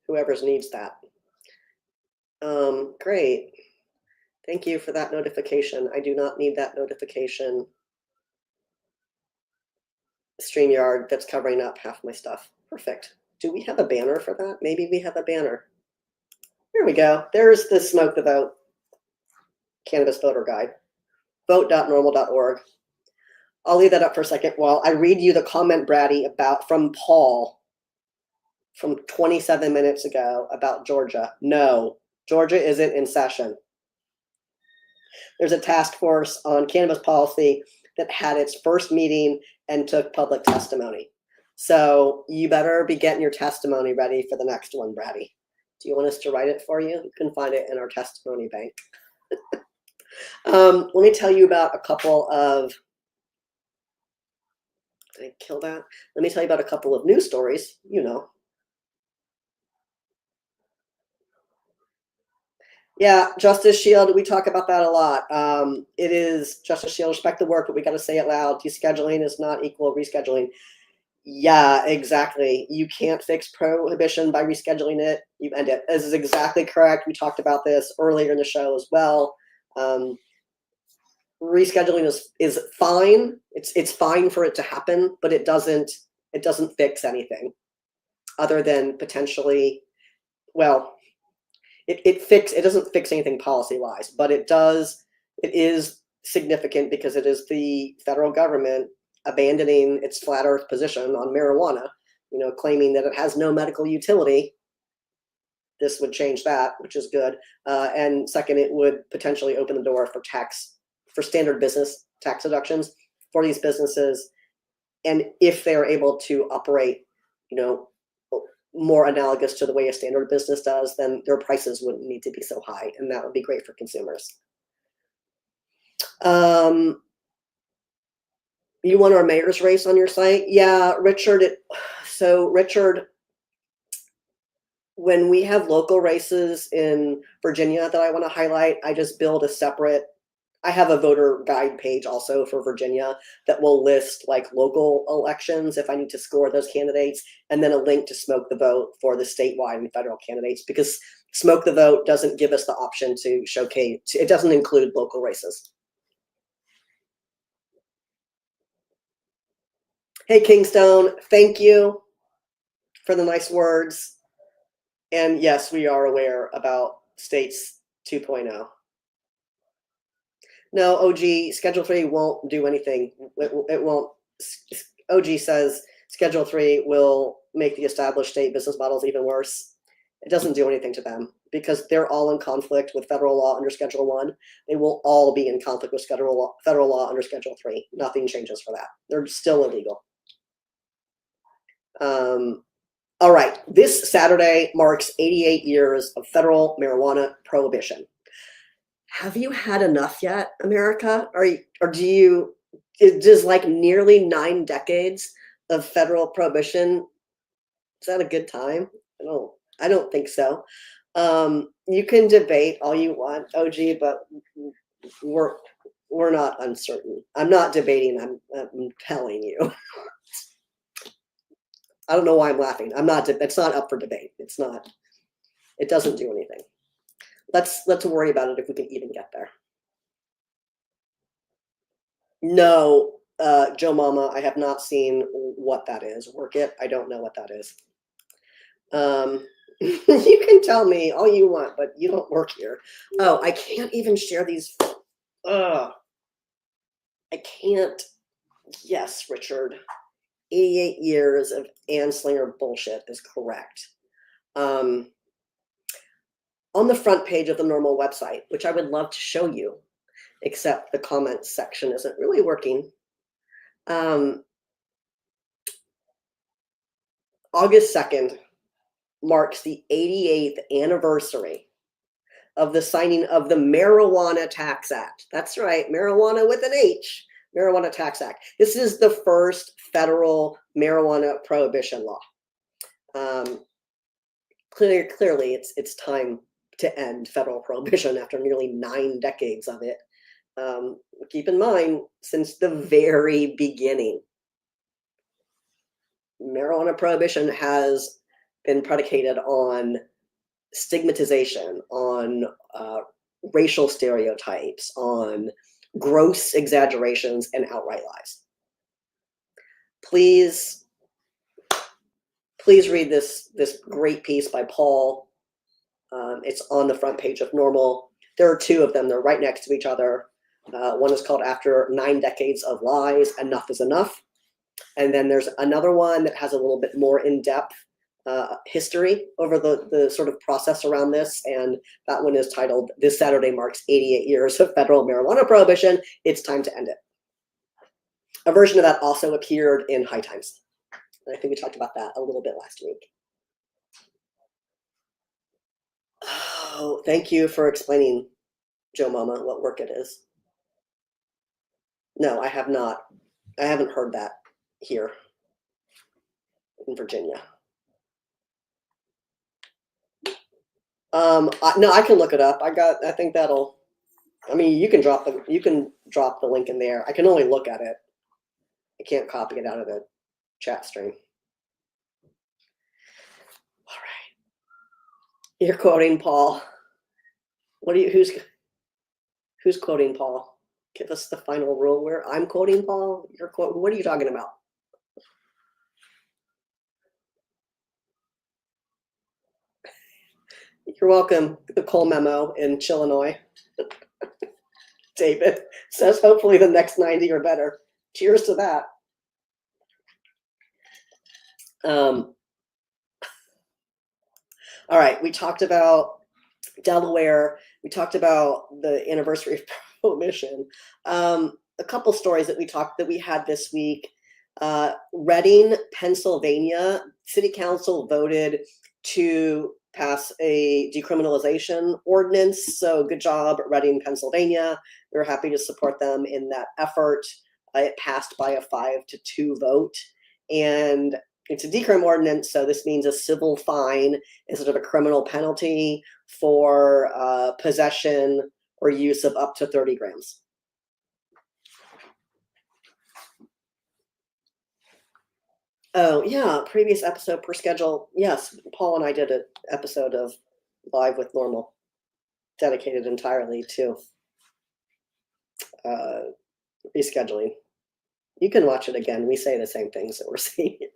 Whoever's needs that. Great. Thank you for that notification. I do not need that notification. StreamYard that's covering up half my stuff. Perfect. Do we have a banner for that? Maybe we have a banner. Here we go. There's the Smoke the Vote Cannabis Voter Guide. Vote.normal.org. I'll leave that up for a second while I read you the comment, Brady, from Paul from 27 minutes ago about Georgia. No, Georgia isn't in session. There's a task force on cannabis policy that had its first meeting and took public testimony. So you better be getting your testimony ready for the next one, Brady. Do you want us to write it for you? You can find it in our testimony bank. Let me tell you about a couple of, did I kill that? Let me tell you about a couple of news stories, you know. Yeah, Justice Shield, we talk about that a lot. It is Justice Shield, respect the work, but we got to say it loud. Descheduling is not equal rescheduling. Yeah, exactly. You can't fix prohibition by rescheduling it. You end it. This is exactly correct. We talked about this earlier in the show as well. Rescheduling is fine. It's fine for it to happen, but it doesn't fix anything other than potentially, well, it doesn't fix anything policy wise, but it is significant because it is the federal government abandoning its flat earth position on marijuana, you know, claiming that it has no medical utility. This would change that, which is good. And second, it would potentially open the door for standard business tax deductions for these businesses. And if they're able to operate, you know, more analogous to the way a standard business does, then their prices wouldn't need to be so high, and that would be great for consumers. You want our mayor's race on your site? Yeah, Richard. Richard, when we have local races in Virginia that I want to highlight, I just build a separate, I have a voter guide page also for Virginia that will list like local elections if I need to score those candidates, and then a link to Smoke the Vote for the statewide and federal candidates, because Smoke the Vote doesn't give us the option to showcase, it doesn't include local races. Hey, Kingstone, thank you for the nice words. And yes, we are aware about states 2.0. No, OG, Schedule 3 won't do anything. It won't. OG says Schedule 3 will make the established state business models even worse. It doesn't do anything to them because they're all in conflict with federal law under Schedule 1. They will all be in conflict with federal law under Schedule 3. Nothing changes for that. They're still illegal. All right, this Saturday marks 88 years of federal marijuana prohibition. Have you had enough yet, America? Does like nearly 9 decades of federal prohibition, is that a good time? I don't think so. You can debate all you want, OG, but we're not uncertain. I'm not debating, I'm telling you. I don't know why I'm laughing. It's not up for debate. It doesn't do anything. Let's worry about it if we can even get there. No, Joe Mama, I have not seen what that is. Work it. I don't know what that is. You can tell me all you want, but you don't work here. Oh, I can't even share these. I can't. Yes, Richard. 88 years of Anslinger bullshit is correct. On the front page of the NORML website, which I would love to show you, except the comments section isn't really working. August 2nd marks the 88th anniversary of the signing of the Marijuana Tax Act. That's right, marijuana with an H, Marijuana Tax Act. This is the first federal marijuana prohibition law. Clearly, it's time to end federal prohibition after nearly 9 decades of it. Keep in mind, since the very beginning, marijuana prohibition has been predicated on stigmatization, on racial stereotypes, on gross exaggerations, and outright lies. Please read this great piece by Paul. It's on the front page of NORML. There are two of them. They're right next to each other. One is called "After 9 Decades of Lies, Enough is Enough." And then there's another one that has a little bit more in-depth history over the sort of process around this. And that one is titled, "This Saturday Marks 88 Years of Federal Marijuana Prohibition. It's Time to End It." A version of that also appeared in High Times. And I think we talked about that a little bit last week. Oh, thank you for explaining, Joe Mama, what work it is. No, I have not. I haven't heard that here in Virginia. No, I can look it up. I think that'll. I mean, you can drop the link in there. I can only look at it. I can't copy it out of the chat stream. All right. You're quoting Paul. Who's quoting Paul? Give us the final rule where I'm quoting Paul. You're quoting. What are you talking about? You're welcome. The Cole memo in Chillinois. David says, hopefully the next 90 or better. Cheers to that. All right, we talked about Delaware. We talked about the anniversary of prohibition. A couple stories that we had this week. Reading, Pennsylvania, City Council voted to pass a decriminalization ordinance. So good job, Reading, Pennsylvania. We're happy to support them in that effort. It passed by a 5-2 vote. And it's a decrim ordinance, so this means a civil fine instead of a criminal penalty for possession or use of up to 30 grams. Oh, yeah, previous episode per schedule. Yes, Paul and I did an episode of Live with NORML dedicated entirely to rescheduling. You can watch it again. We say the same things that we're saying here.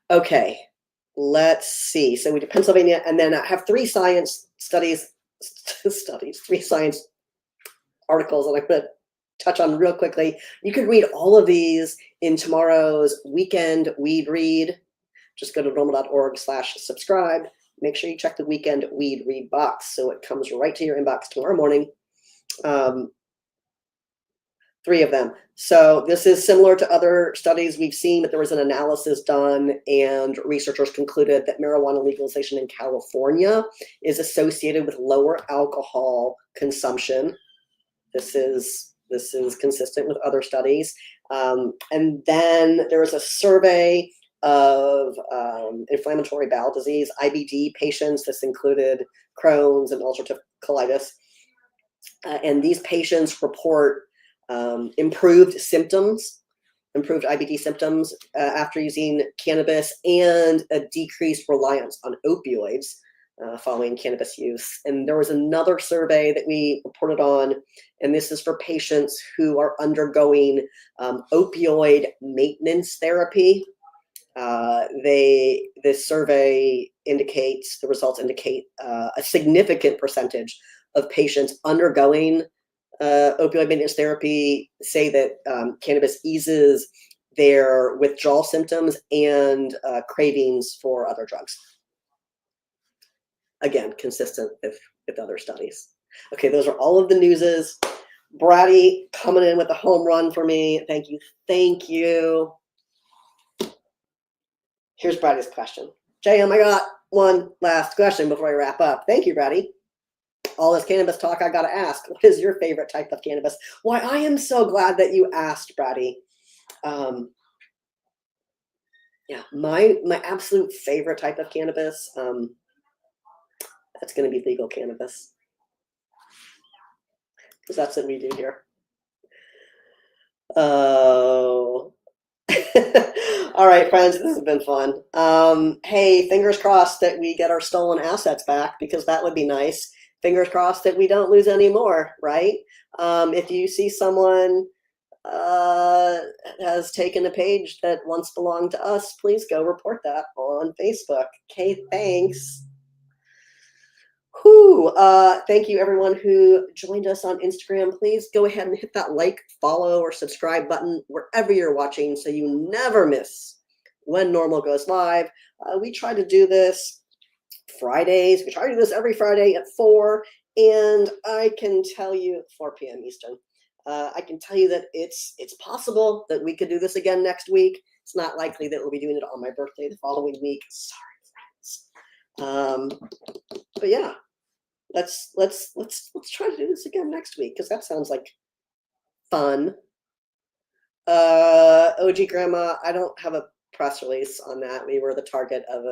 Okay, let's see. So we did Pennsylvania, and then I have 3 science three science articles that I'm going to touch on real quickly. You can read all of these in tomorrow's weekend weed read. Just go to norml.org/subscribe. Make sure you check the weekend weed read box so it comes right to your inbox tomorrow morning. 3 of them. So this is similar to other studies we've seen, but there was an analysis done and researchers concluded that marijuana legalization in California is associated with lower alcohol consumption. This is consistent with other studies. And then there was a survey of inflammatory bowel disease, IBD patients. This included Crohn's and ulcerative colitis. And these patients report improved IBD symptoms after using cannabis, and a decreased reliance on opioids following cannabis use. And there was another survey that we reported on, and this is for patients who are undergoing opioid maintenance therapy. This survey indicates, the results indicate a significant percentage of patients undergoing opioid maintenance therapy say that cannabis eases their withdrawal symptoms and cravings for other drugs. Again, consistent with other studies. Okay, those are all of the newses. Brady coming in with a home run for me. Thank you. Thank you. Here's Brady's question. JM, I got one last question before I wrap up. Thank you, Brady. All this cannabis talk, I gotta ask, what is your favorite type of cannabis? Why, I am so glad that you asked, Brady. Yeah, my absolute favorite type of cannabis, that's gonna be legal cannabis. Because that's what we do here. Oh. All right, friends, this has been fun. Hey, fingers crossed that we get our stolen assets back because that would be nice. Fingers crossed that we don't lose any more, right? If you see someone uh, has taken a page that once belonged to us, please go report that on Facebook. Okay, thanks. Whew, thank you everyone who joined us on Instagram. Please go ahead and hit that like, follow, or subscribe button wherever you're watching so you never miss when NORML goes live. We try to do this Fridays. We try to do this every Friday at 4, and I can tell you 4 p.m. Eastern. I can tell you that it's possible that we could do this again next week. It's not likely that we'll be doing it on my birthday the following week. Sorry, friends. But yeah, let's try to do this again next week because that sounds like fun. OG Grandma, I don't have a press release on that. We were the target of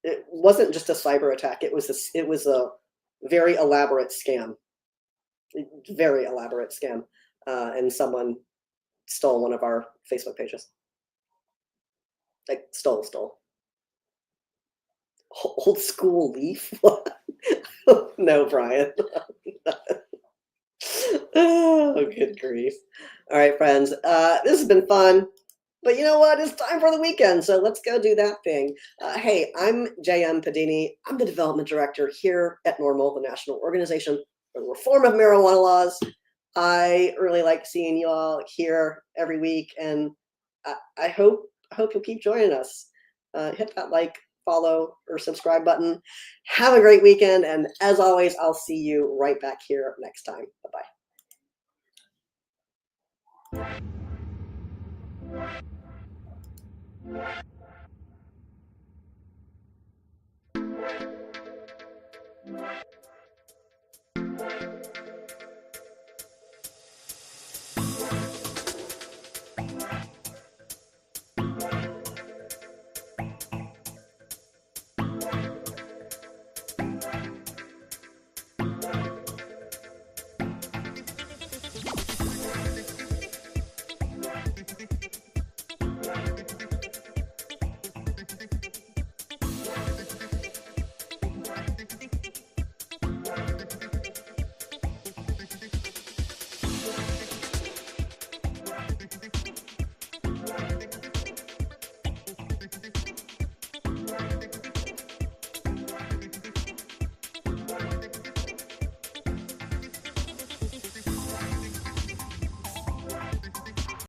it wasn't just a cyber attack. It was a very elaborate scam, and someone stole one of our Facebook pages. Like stole. Old school leaf? What? No, Brian. Oh, good grief. All right, friends. This has been fun. But you know what? It's time for the weekend, so let's go do that thing. Hey, I'm J.M. Padini. I'm the development director here at NORML, the National Organization for the Reform of Marijuana Laws. I really like seeing you all here every week, and I hope you'll keep joining us. Hit that like, follow, or subscribe button. Have a great weekend, and as always, I'll see you right back here next time. Bye-bye.